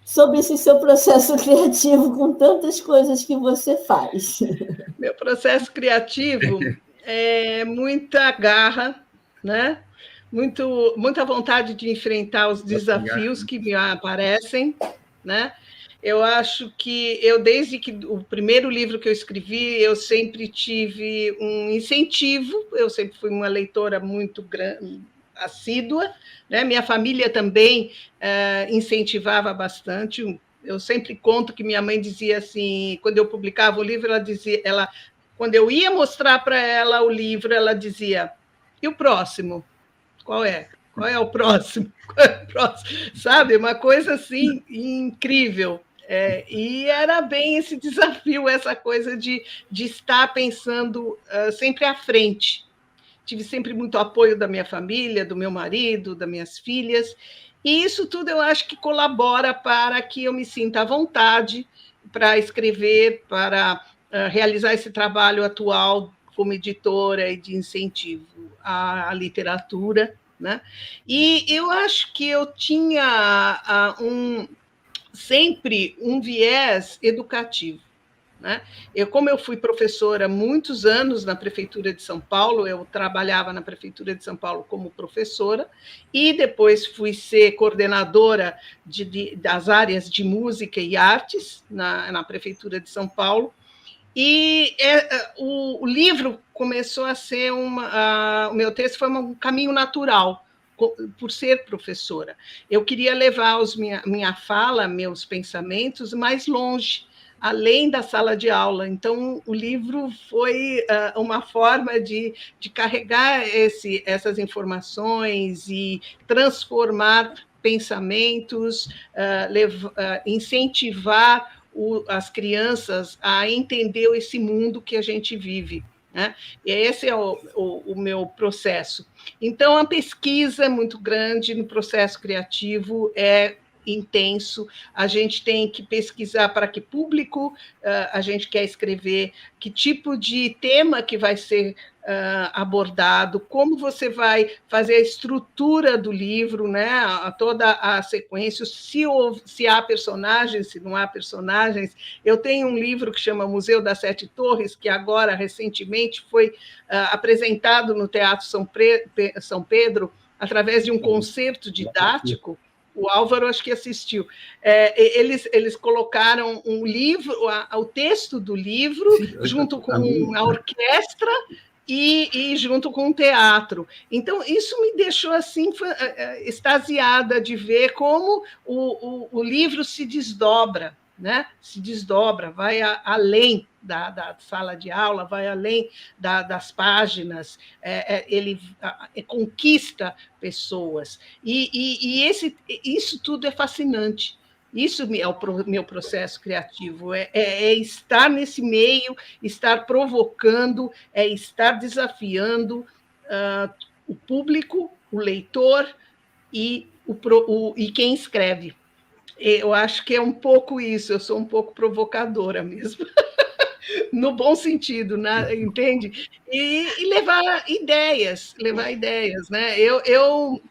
Sobre esse seu processo criativo com tantas coisas que você faz. Meu processo criativo é muita garra, né? Muita vontade de enfrentar os desafios que me aparecem, né? Eu acho que desde que o primeiro livro que eu escrevi, eu sempre tive um incentivo, eu sempre fui uma leitora muito assídua, né? Minha família também incentivava bastante. Eu sempre conto que minha mãe dizia assim, quando eu publicava o livro, quando eu ia mostrar para ela o livro, ela dizia: e o próximo? Qual é? Qual é o próximo? Qual é o próximo? Sabe, uma coisa assim incrível. E era bem esse desafio, essa coisa de estar pensando sempre à frente. Tive sempre muito apoio da minha família, do meu marido, das minhas filhas, e isso tudo eu acho que colabora para que eu me sinta à vontade para escrever, para realizar esse trabalho atual como editora e de incentivo à literatura, né? E eu acho que eu tinha sempre um viés educativo, né? Como eu fui professora muitos anos na Prefeitura de São Paulo, eu trabalhava na Prefeitura de São Paulo como professora e depois fui ser coordenadora das áreas de música e artes na Prefeitura de São Paulo. E o livro começou a ser o meu texto foi um caminho natural, por ser professora. Eu queria levar minha fala, meus pensamentos mais longe, além da sala de aula. Então, o livro foi uma forma de carregar essas informações e transformar pensamentos, incentivar as crianças a entender esse mundo que a gente vive, né? E esse é o meu processo. Então, a pesquisa é muito grande no processo criativo, é intenso, a gente tem que pesquisar para que público a gente quer escrever, que tipo de tema que vai ser abordado, como você vai fazer a estrutura do livro, né? Toda a sequência, se há personagens, se não há personagens. Eu tenho um livro que chama Museu das Sete Torres, que agora, recentemente, foi apresentado no Teatro São Pedro, através de um concerto didático, o Álvaro acho que assistiu. Eles colocaram um livro, o texto do livro, junto com a orquestra e junto com o teatro. Então, isso me deixou assim extasiada de ver como o livro se desdobra, né? Se desdobra, vai além da sala de aula, vai além das páginas, ele conquista pessoas. E isso tudo é fascinante. Isso é o meu processo criativo, é estar nesse meio, estar provocando, é estar desafiando o público, o leitor e quem escreve. Eu acho que é um pouco isso, eu sou um pouco provocadora mesmo, no bom sentido, né? Entende? E levar ideias, né? Eu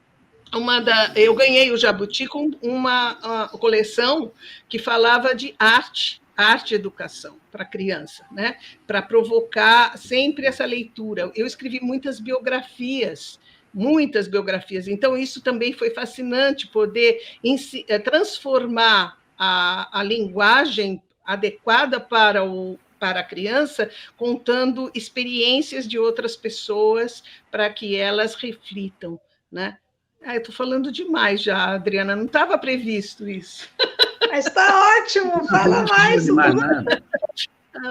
ganhei o Jabuti com uma coleção que falava de arte e educação para criança, né? Para provocar sempre essa leitura. Eu escrevi muitas biografias, então isso também foi fascinante, poder transformar a linguagem adequada para a criança, contando experiências de outras pessoas para que elas reflitam, né? Eu estou falando demais já, Adriana, não estava previsto isso. Mas está ótimo, fala mais.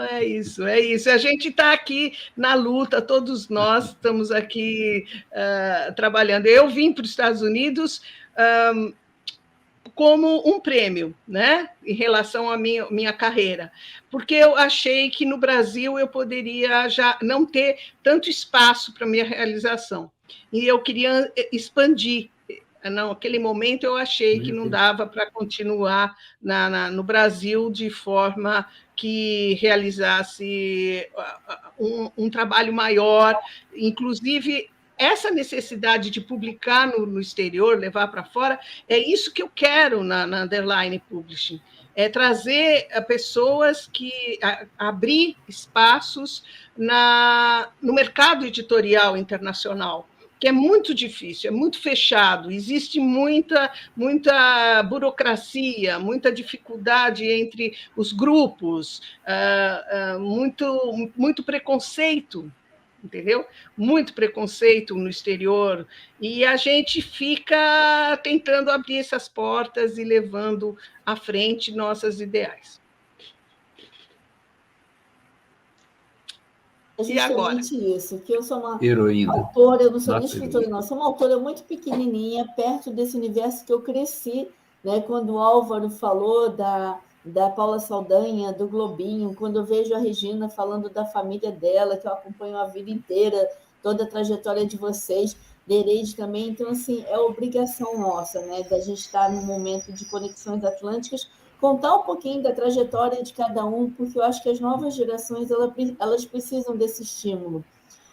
É isso. A gente está aqui na luta, todos nós estamos aqui trabalhando. Eu vim para os Estados Unidos como um prêmio, né, em relação à minha carreira, porque eu achei que no Brasil eu poderia já não ter tanto espaço para minha realização, e eu queria expandir. Naquele momento eu achei que não dava para continuar no Brasil de forma que realizasse um trabalho maior, inclusive essa necessidade de publicar no exterior, levar para fora, é isso que eu quero na Underline Publishing, é trazer pessoas que abrir espaços no mercado editorial internacional, que é muito difícil, é muito fechado, existe muita burocracia, muita dificuldade entre os grupos, muito preconceito, entendeu? Muito preconceito no exterior, e a gente fica tentando abrir essas portas e levando à frente nossas ideais. É justamente isso, que eu sou uma heroína. Autora, eu não sou nem escritora, não, sou uma autora muito pequenininha, perto desse universo que eu cresci, né? Quando o Álvaro falou da Paula Saldanha, do Globinho, quando eu vejo a Regina falando da família dela, que eu acompanho a vida inteira, toda a trajetória de vocês, Nereide também, então, assim, é obrigação nossa, né? Da gente estar num momento de Conexões Atlânticas, contar um pouquinho da trajetória de cada um, porque eu acho que as novas gerações elas precisam desse estímulo.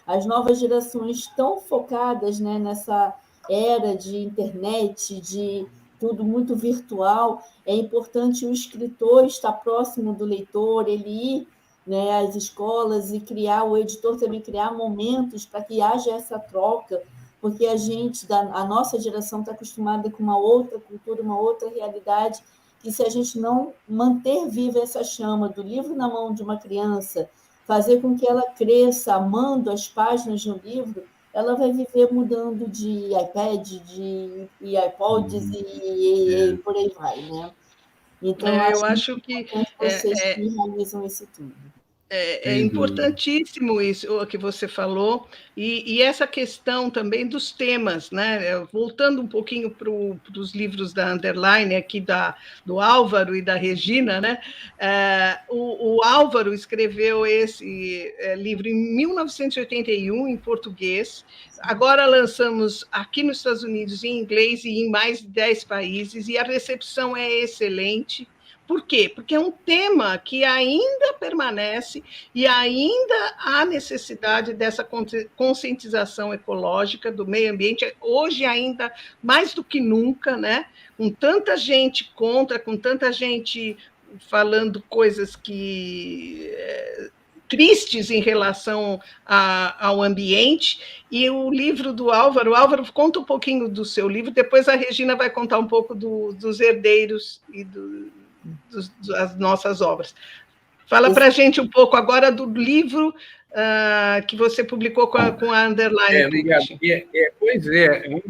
As novas gerações estão focadas, né, nessa era de internet, de tudo muito virtual. É importante o escritor estar próximo do leitor, ele ir, né, às escolas e o editor também criar momentos para que haja essa troca, porque a nossa geração está acostumada com uma outra cultura, uma outra realidade, que se a gente não manter viva essa chama do livro na mão de uma criança, fazer com que ela cresça amando as páginas de um livro, ela vai viver mudando de iPad, de iPods e por aí vai, né? Então, eu acho que vocês que realizam isso tudo. É importantíssimo isso que você falou, e essa questão também dos temas, né? Voltando um pouquinho para os livros da Underline, aqui do Álvaro e da Regina, né? O Álvaro escreveu esse livro em 1981, em português. Agora lançamos aqui nos Estados Unidos em inglês e em mais de 10 países, e a recepção é excelente. Por quê? Porque é um tema que ainda permanece e ainda há necessidade dessa conscientização ecológica do meio ambiente, hoje ainda mais do que nunca, né? Com tanta gente contra, com tanta gente falando coisas que tristes em relação ao ambiente. E o livro do Álvaro, conta um pouquinho do seu livro, depois a Regina vai contar um pouco dos herdeiros e das nossas obras. Fala para a gente um pouco agora do livro que você publicou com a Underline Publishing. Pois é.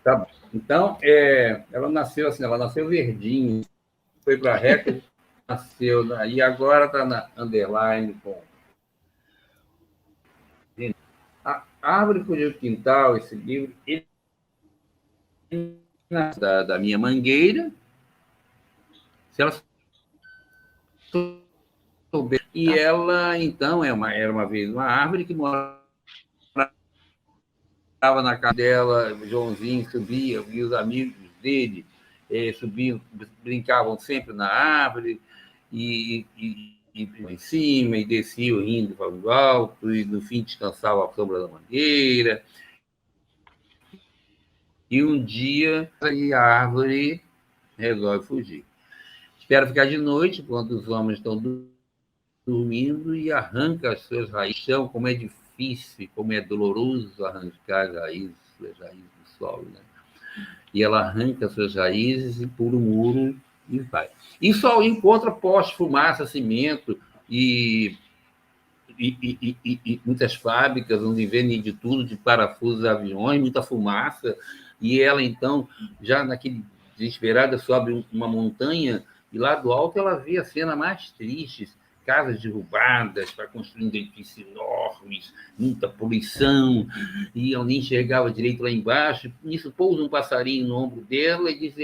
Tá bom. Então, ela nasceu assim, ela nasceu verdinha, foi para a Record, nasceu, e agora está na Underline com a Árvore por o Quintal, esse livro, da minha mangueira, se ela souber. E ela, então, era uma vez uma árvore que morava na casa dela, Joãozinho subia, e os amigos dele subiam, brincavam sempre na árvore, e em cima, e desciam rindo para o alto, e no fim descansavam à sombra da mangueira. E um dia, a árvore resolve fugir. Espera ficar de noite, quando os homens estão dormindo, e arranca as suas raízes. Como é difícil, como é doloroso arrancar as raízes do solo, né? E ela arranca as suas raízes e pula o muro e vai. E só encontra postes, fumaça, cimento e muitas fábricas onde vendem de tudo, de parafusos, aviões, muita fumaça. E ela, então, já naquele desesperada, sobe uma montanha e lá do alto ela vê a cena mais triste, casas derrubadas para construir edifícios enormes, muita poluição, e ela nem enxergava direito lá embaixo. Nisso pousa um passarinho no ombro dela e diz: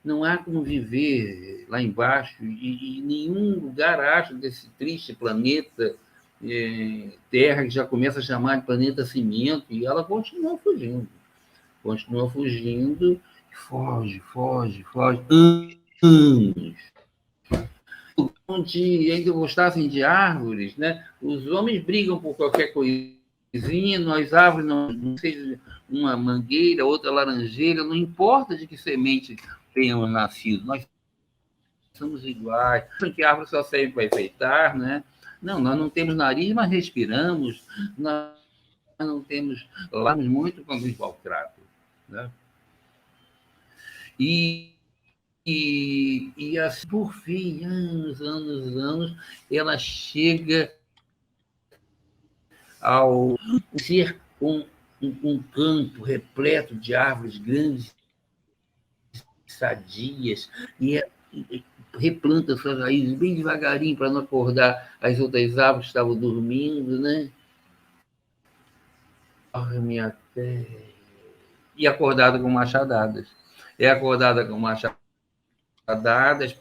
não há como viver lá embaixo, e nenhum lugar acho desse triste planeta Terra, que já começa a chamar de planeta cimento, e ela continua fugindo, foge, anos. Onde ainda gostassem de árvores, né? Os homens brigam por qualquer coisinha, nós árvores, não seja uma mangueira, outra laranjeira, não importa de que semente tenhamos nascido, nós somos iguais. Que a árvore só serve para enfeitar, né? Não, nós não temos nariz, mas respiramos, nós não temos lábios muito como os baltratos, né? E assim, por fim, anos, ela chega ao ser um campo repleto de árvores grandes, sadias, e replanta suas raízes bem devagarinho para não acordar as outras árvores que estavam dormindo, né? Ai, minha terra. E acordada com machadadas.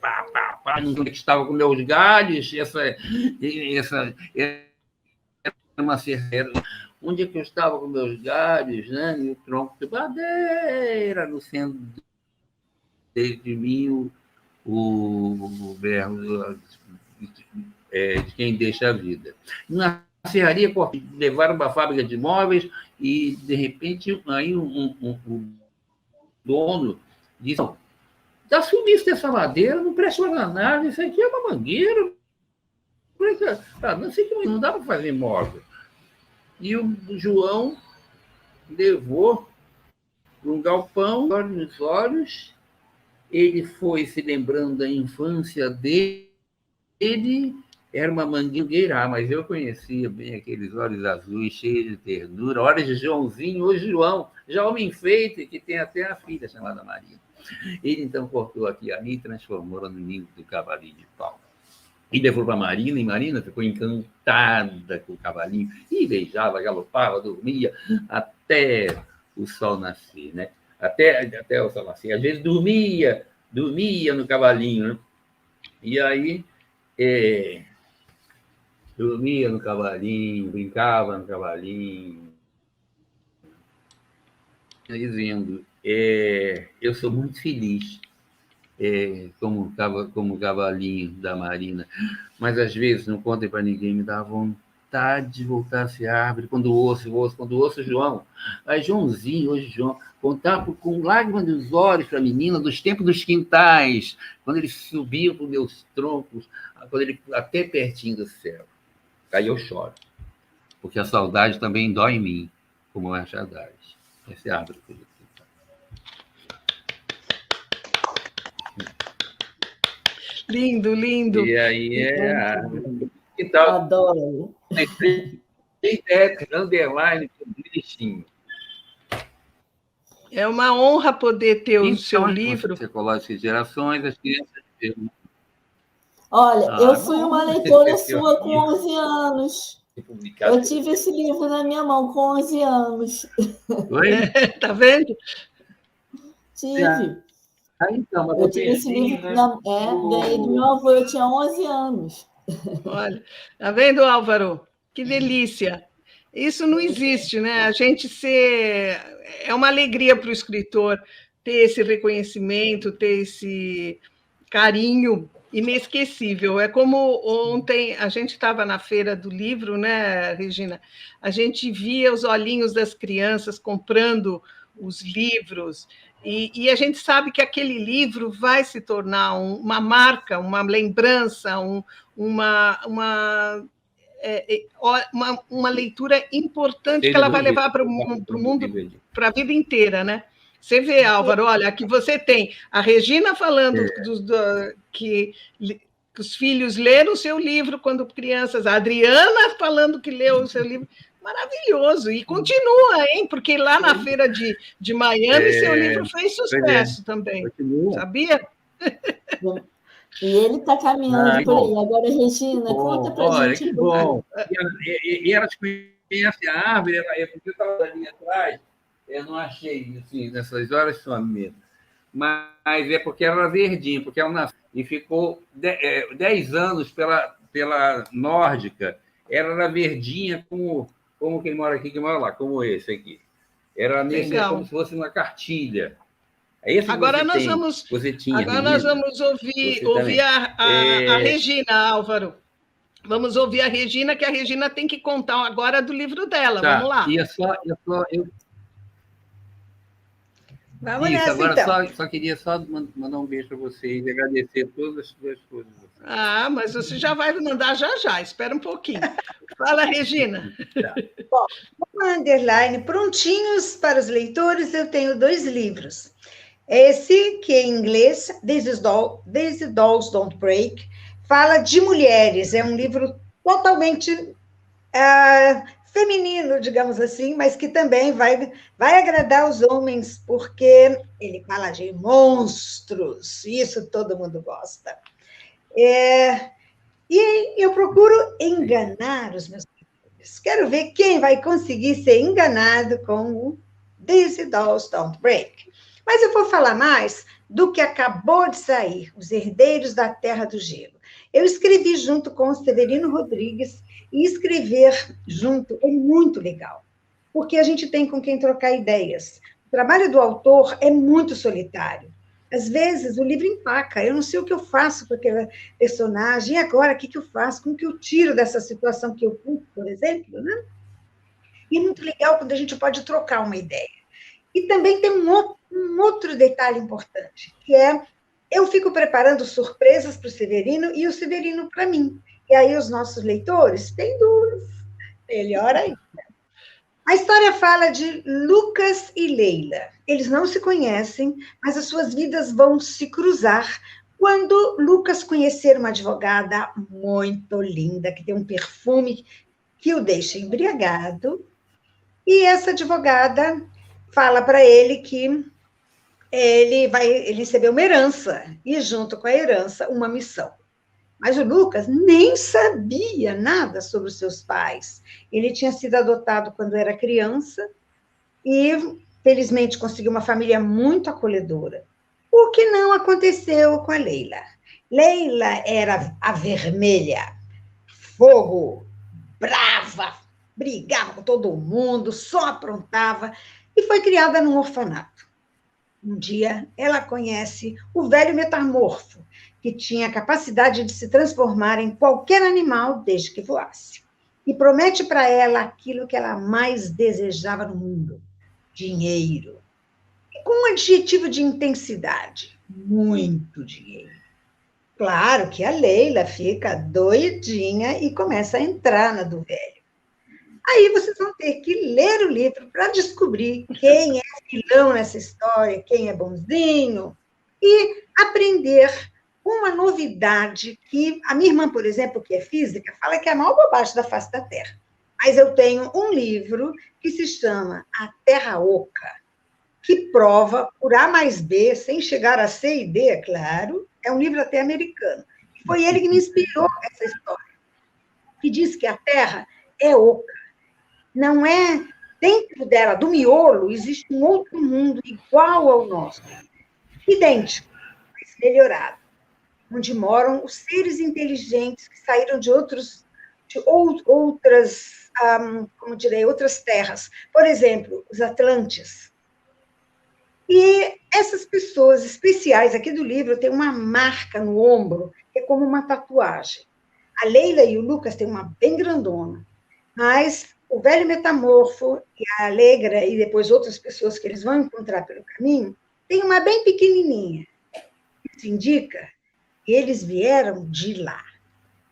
Pá, não estava com meus galhos, essa uma cerreira. Onde é que eu estava com meus galhos, né? E o tronco de madeira no centro de mim, o verbo de quem deixa a vida. Na serraria, levaram uma fábrica de móveis e, de repente, aí o dono disse: dá sumiço dessa madeira, não presta para nada, isso aqui é uma mangueira. Não sei que não dá para fazer móvel. E o João levou para um galpão, olhos nos olhos, ele foi se lembrando da infância dele, era uma mangueira, mas eu conhecia bem aqueles olhos azuis, cheios de ternura, olhos de Joãozinho, hoje João, já homem feito, que tem até a filha chamada Maria. Ele, então, cortou aqui a e transformou-la no ninho do cavalinho de pau. E levou para a Marina, e Marina ficou encantada com o cavalinho, e beijava, galopava, dormia, até o sol nascer, né? Até o sol nascer. Às vezes dormia no cavalinho, né? E aí, dormia no cavalinho, brincava no cavalinho, dizendo: eu sou muito feliz como cavalinho da Marina, mas às vezes, não contem para ninguém, me dá vontade vontade de voltar a ser árvore quando ouço João. Aí Joãozinho, hoje João, contava com lágrimas nos olhos para a menina dos tempos dos quintais, quando ele subia para os meus troncos, quando ele até pertinho do céu. Aí eu choro, porque a saudade também dói em mim, como é a saudade. Essa é a árvore. Lindo, lindo. E aí é a árvore. Então, adoro. Underline, bonitinho. É uma honra poder ter o seu Então, livro. Ecológicas Gerações, as crianças... Olha, eu fui uma leitora sua com 11 anos. Eu tive esse livro na minha mão com 11 anos. Oi? Tá vendo? Tive. Então, eu tive esse livro, ganhei do meu avô, eu tinha 11 anos. Olha, tá vendo, Álvaro? Que delícia. Isso não existe, né? A gente ser... É uma alegria para o escritor ter esse reconhecimento, ter esse carinho inesquecível. É como ontem a gente estava na feira do livro, né, Regina? A gente via os olhinhos das crianças comprando os livros, e a gente sabe que aquele livro vai se tornar uma marca, uma lembrança, uma leitura importante que ela vai levar para o mundo, para a vida inteira, né? Você vê, Álvaro, olha, aqui você tem a Regina falando que os filhos leram o seu livro quando crianças, a Adriana falando que leu o seu livro. Maravilhoso, e continua, hein? Porque lá na feira de Miami, seu livro fez sucesso também, sabia? E ele está caminhando por aí. Agora, Regina, conta para a gente. Que bom. E elas conhecem a árvore, porque eu estava ali atrás, eu não achei, assim, nessas horas só mesmo. Mas é porque ela era verdinha, porque ela nasceu e ficou 10 anos pela nórdica. Ela era verdinha como quem mora aqui, quem mora lá, como esse aqui. Era como se fosse uma cartilha. Agora nós vamos ouvir a Regina, Álvaro. Vamos ouvir a Regina, que a Regina tem que contar agora do livro dela. Tá. Vamos lá. Vamos nessa, agora então. Só queria mandar um beijo para vocês e agradecer todas as suas coisas. Mas você já vai mandar já. Espera um pouquinho. Fala, Regina. Tá. Bom, no Underline, prontinhos para os leitores, eu tenho 2 livros. Esse, que é em inglês, These Dolls Don't Break, fala de mulheres. É um livro totalmente feminino, digamos assim, mas que também vai agradar os homens, porque ele fala de monstros, isso todo mundo gosta. E eu procuro enganar os meus leitores. Quero ver quem vai conseguir ser enganado com o These Dolls Don't Break. Mas eu vou falar mais do que acabou de sair, Os Herdeiros da Terra do Gelo. Eu escrevi junto com o Severino Rodrigues, e escrever junto é muito legal, porque a gente tem com quem trocar ideias. O trabalho do autor é muito solitário. Às vezes, o livro empaca, eu não sei o que eu faço com aquele personagem, e agora, o que eu faço? Como que eu tiro dessa situação que eu pus, por exemplo, né? E é muito legal quando a gente pode trocar uma ideia. E também tem um outro detalhe importante, que é, eu fico preparando surpresas para o Severino e o Severino para mim. E aí os nossos leitores têm dúvidas. Melhor ainda. A história fala de Lucas e Leila. Eles não se conhecem, mas as suas vidas vão se cruzar quando Lucas conhecer uma advogada muito linda, que tem um perfume que o deixa embriagado. E essa advogada fala para ele que ele recebeu uma herança, e junto com a herança, uma missão. Mas o Lucas nem sabia nada sobre os seus pais. Ele tinha sido adotado quando era criança e, felizmente, conseguiu uma família muito acolhedora. O que não aconteceu com a Leila. Leila era a vermelha, fogo, brava, brigava com todo mundo, só aprontava, e foi criada num orfanato. Um dia, ela conhece o velho metamorfo, que tinha a capacidade de se transformar em qualquer animal desde que voasse. e promete para ela aquilo que ela mais desejava no mundo: dinheiro. E com um adjetivo de intensidade: muito dinheiro. Claro que a Leila fica doidinha e começa a entrar na do velho. Aí vocês vão ter que ler o livro para descobrir quem é vilão nessa história, quem é bonzinho, e aprender uma novidade que a minha irmã, por exemplo, que é física, fala que é a maior bobagem da face da Terra. Mas eu tenho um livro que se chama A Terra Oca, que prova por A mais B, sem chegar a C e D, é claro, é um livro até americano. Foi ele que me inspirou essa história, que diz que a Terra é oca. Não é dentro dela, do miolo, existe um outro mundo igual ao nosso, idêntico, mas melhorado, onde moram os seres inteligentes que saíram de outras, como direi, outras terras. Por exemplo, os Atlantes. E essas pessoas especiais aqui do livro têm uma marca no ombro, que é como uma tatuagem. A Leila e o Lucas têm uma bem grandona, mas o velho metamorfo e a Alegra, e depois outras pessoas que eles vão encontrar pelo caminho, tem uma bem pequenininha. Isso indica que eles vieram de lá,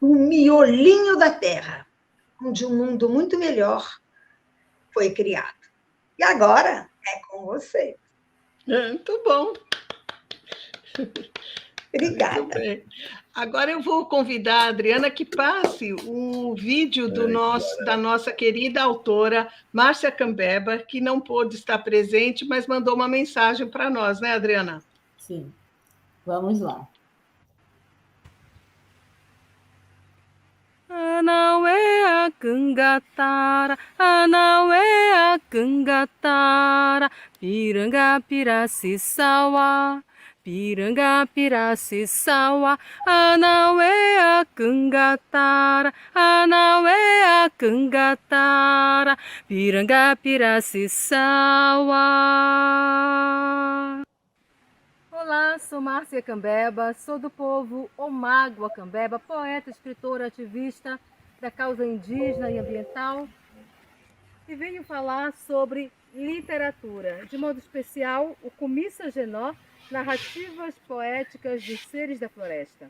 no miolinho da Terra, onde um mundo muito melhor foi criado. E agora é com você. Muito bom. Obrigada. Muito bem. Agora eu vou convidar a Adriana que passe o vídeo da nossa querida autora, Márcia Cambeba, que não pôde estar presente, mas mandou uma mensagem para nós, né, Adriana? Sim. Vamos lá. Anawea Kangatara, Anawea Kangatara, Piranga Piracicauá, Piranga Piracicauá, Anawea Kangatara, Anawea Kangatara, Piranga Piracicauá. Olá, sou Márcia Cambeba, sou do povo Omágua Cambeba, poeta, escritora, ativista da causa indígena e ambiental, e venho falar sobre literatura, de modo especial o Kumissa Genó, Narrativas Poéticas dos Seres da Floresta,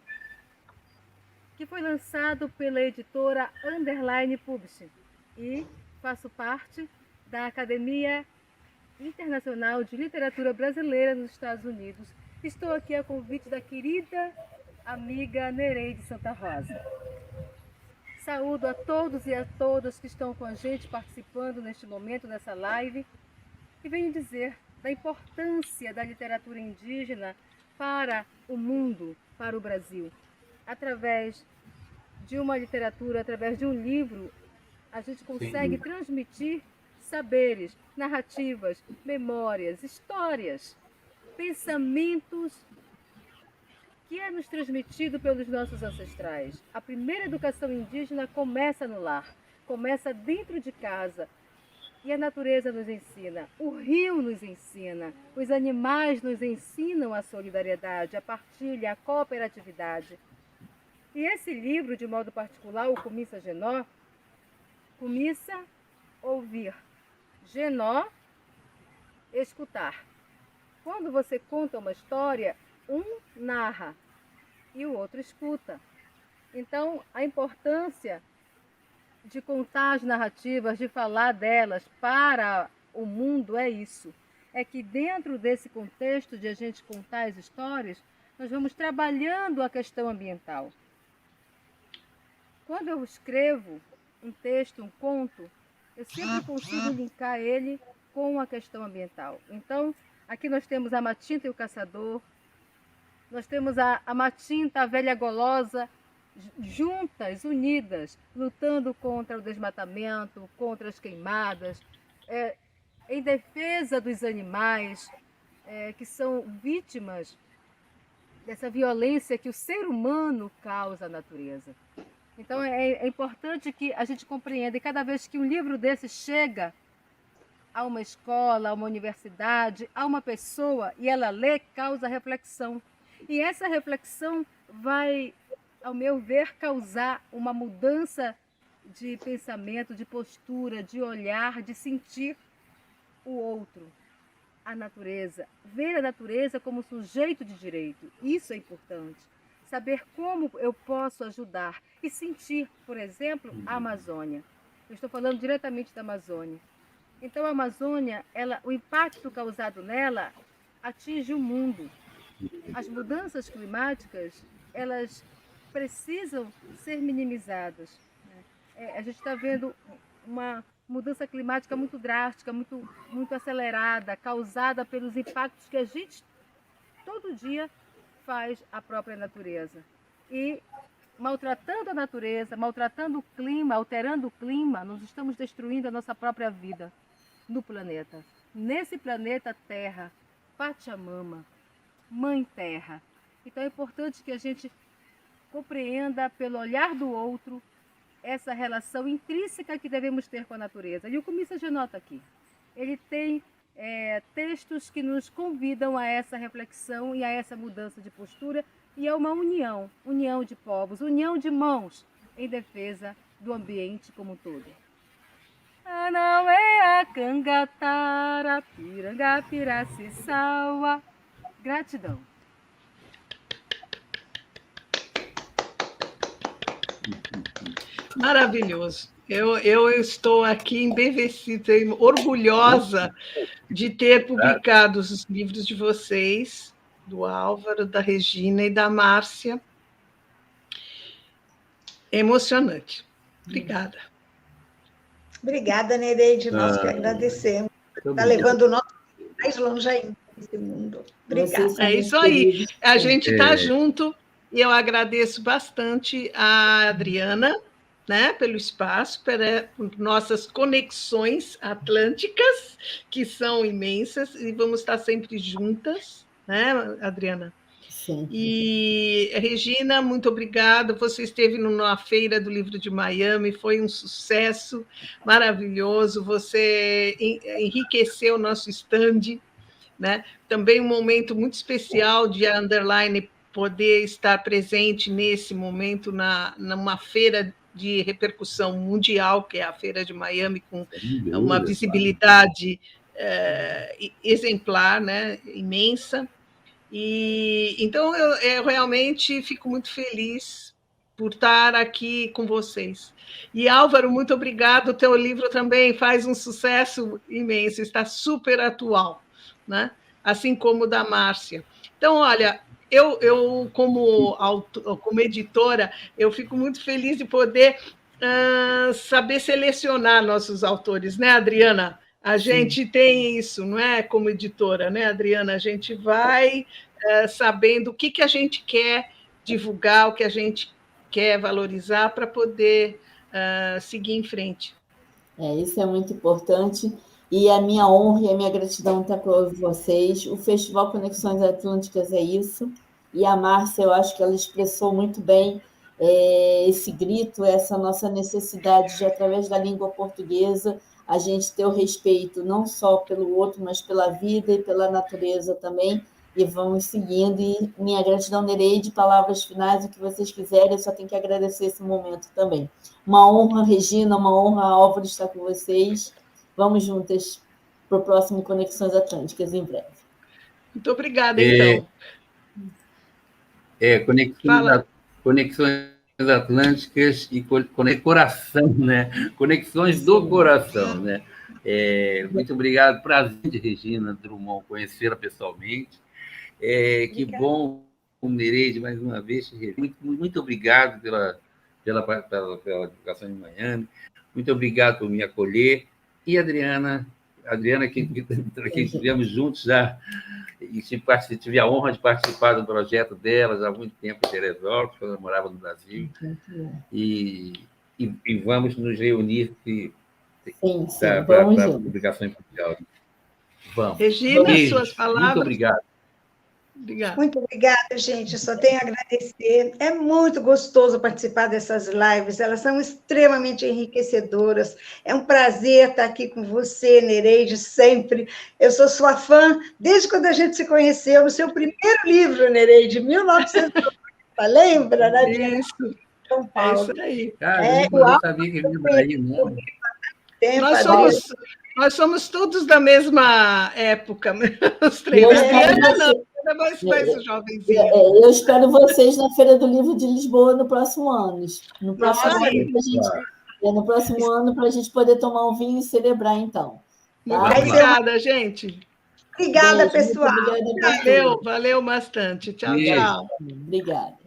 que foi lançado pela editora Underline Publishing, e faço parte da Academia Internacional de Literatura Brasileira nos Estados Unidos. Estou aqui a convite da querida amiga Nereide Santa Rosa. Saúdo a todos e a todas que estão com a gente participando neste momento, nessa live, e venho dizer da importância da literatura indígena para o mundo, para o Brasil. Através de uma literatura, através de um livro, a gente consegue transmitir saberes, narrativas, memórias, histórias, pensamentos que é nos transmitido pelos nossos ancestrais. A primeira educação indígena começa no lar, começa dentro de casa. E a natureza nos ensina, o rio nos ensina, os animais nos ensinam a solidariedade, a partilha, a cooperatividade. E esse livro, de modo particular, o Kumissa Genó, Kumissa, ouvir, Genó, escutar. Quando você conta uma história, um narra e o outro escuta. Então, a importância de contar as narrativas, de falar delas para o mundo é isso. É que dentro desse contexto de a gente contar as histórias, nós vamos trabalhando a questão ambiental. Quando eu escrevo um texto, um conto, eu sempre consigo linkar ele com a questão ambiental. Então, aqui nós temos a Matinta e o Caçador, nós temos a Matinta, a velha golosa, juntas, unidas, lutando contra o desmatamento, contra as queimadas, em defesa dos animais, que são vítimas dessa violência que o ser humano causa à natureza. Então é importante que a gente compreenda, e cada vez que um livro desse chega a uma escola, a uma universidade, a uma pessoa, e ela lê, causa reflexão. E essa reflexão vai, ao meu ver, causar uma mudança de pensamento, de postura, de olhar, de sentir o outro, a natureza. Ver a natureza como sujeito de direito. Isso é importante. Saber como eu posso ajudar e sentir, por exemplo, a Amazônia. Eu estou falando diretamente da Amazônia. Então, a Amazônia, o impacto causado nela atinge o mundo. As mudanças climáticas, elas precisam ser minimizadas. A gente está vendo uma mudança climática muito drástica, muito acelerada, causada pelos impactos que a gente todo dia faz à própria natureza. E maltratando a natureza, maltratando o clima, alterando o clima, nós estamos destruindo a nossa própria vida no planeta. Nesse planeta Terra, Pachamama, Mãe Terra. Então é importante que a gente compreenda pelo olhar do outro essa relação intrínseca que devemos ter com a natureza. E o Comissa já nota aqui. Ele tem textos que nos convidam a essa reflexão e a essa mudança de postura, e é uma união de povos, união de mãos em defesa do ambiente como um todo. Anauea, Cangatara, Piranga, Piraciçaua. Gratidão. Maravilhoso. Eu estou aqui embevecida, orgulhosa de ter publicado os livros de vocês, do Álvaro, da Regina e da Márcia. Emocionante. Obrigada. Obrigada, Nereide. Nós que agradecemos. Está levando o nosso mais longe ainda nesse mundo. Obrigada. É isso aí. A gente está junto e eu agradeço bastante a Adriana, né, pelo espaço, por nossas conexões atlânticas, que são imensas, e vamos estar sempre juntas, né, Adriana? Sim. E, Regina, muito obrigada. Você esteve na Feira do Livro de Miami, foi um sucesso maravilhoso. Você enriqueceu o nosso stand, né? Também um momento muito especial de a Underline poder estar presente nesse momento numa feira de repercussão mundial, que é a Feira de Miami, com uma visibilidade exemplar, né? Imensa. E então eu realmente fico muito feliz por estar aqui com vocês. E Álvaro, muito obrigado. O teu livro também faz um sucesso imenso, está super atual, né? Assim como o da Márcia. Então, olha, eu como editora, eu fico muito feliz de poder saber selecionar nossos autores, né, Adriana? A gente tem isso, não é? Como editora, né, Adriana? A gente vai sabendo o que a gente quer divulgar, o que a gente quer valorizar para poder seguir em frente. Isso é muito importante. E a minha honra e a minha gratidão está com vocês. O Festival Conexões Atlânticas é isso. E a Márcia, eu acho que ela expressou muito bem esse grito, essa nossa necessidade de, através da língua portuguesa, a gente ter o respeito não só pelo outro, mas pela vida e pela natureza também, e vamos seguindo. E minha gratidão, Nereide, palavras finais, o que vocês quiserem, eu só tenho que agradecer esse momento também. Uma honra, Regina, uma honra, Álvaro, estar com vocês. Vamos juntas para o próximo Conexões Atlânticas, em breve. Muito obrigada, então. Conexões Atlânticas e coração, né? Conexões do coração, né? Muito obrigado, prazer de Regina Drummond conhecê-la pessoalmente. Que bom, Nereide, mais uma vez. Muito obrigado pela divulgação de Miami. Muito obrigado por me acolher. E Adriana, que estivemos juntos já, e tive a honra de participar do projeto delas há muito tempo em Teresópolis, quando eu morava no Brasil. E vamos nos reunir para a publicação em Portugal. Vamos. Regina, suas palavras. Muito obrigado. Obrigada. Muito obrigada, gente. Eu só tenho a agradecer. É muito gostoso participar dessas lives. Elas são extremamente enriquecedoras. É um prazer estar aqui com você, Nereide, sempre. Eu sou sua fã desde quando a gente se conheceu, no seu primeiro livro, Nereide, 1990. Lembra, né? Isso. São Paulo. É isso aí. Cara, eu não sabia que vinha daí, não. Nós somos todos da mesma época, os três. Adriana não, ainda mais o jovenzinho. Eu espero vocês na Feira do Livro de Lisboa no próximo ano. No próximo ano, para a gente poder tomar um vinho e celebrar, então. Tá? Muito obrigada, gente. Obrigada, pessoal. Valeu bastante. Tchau, tchau. Obrigada.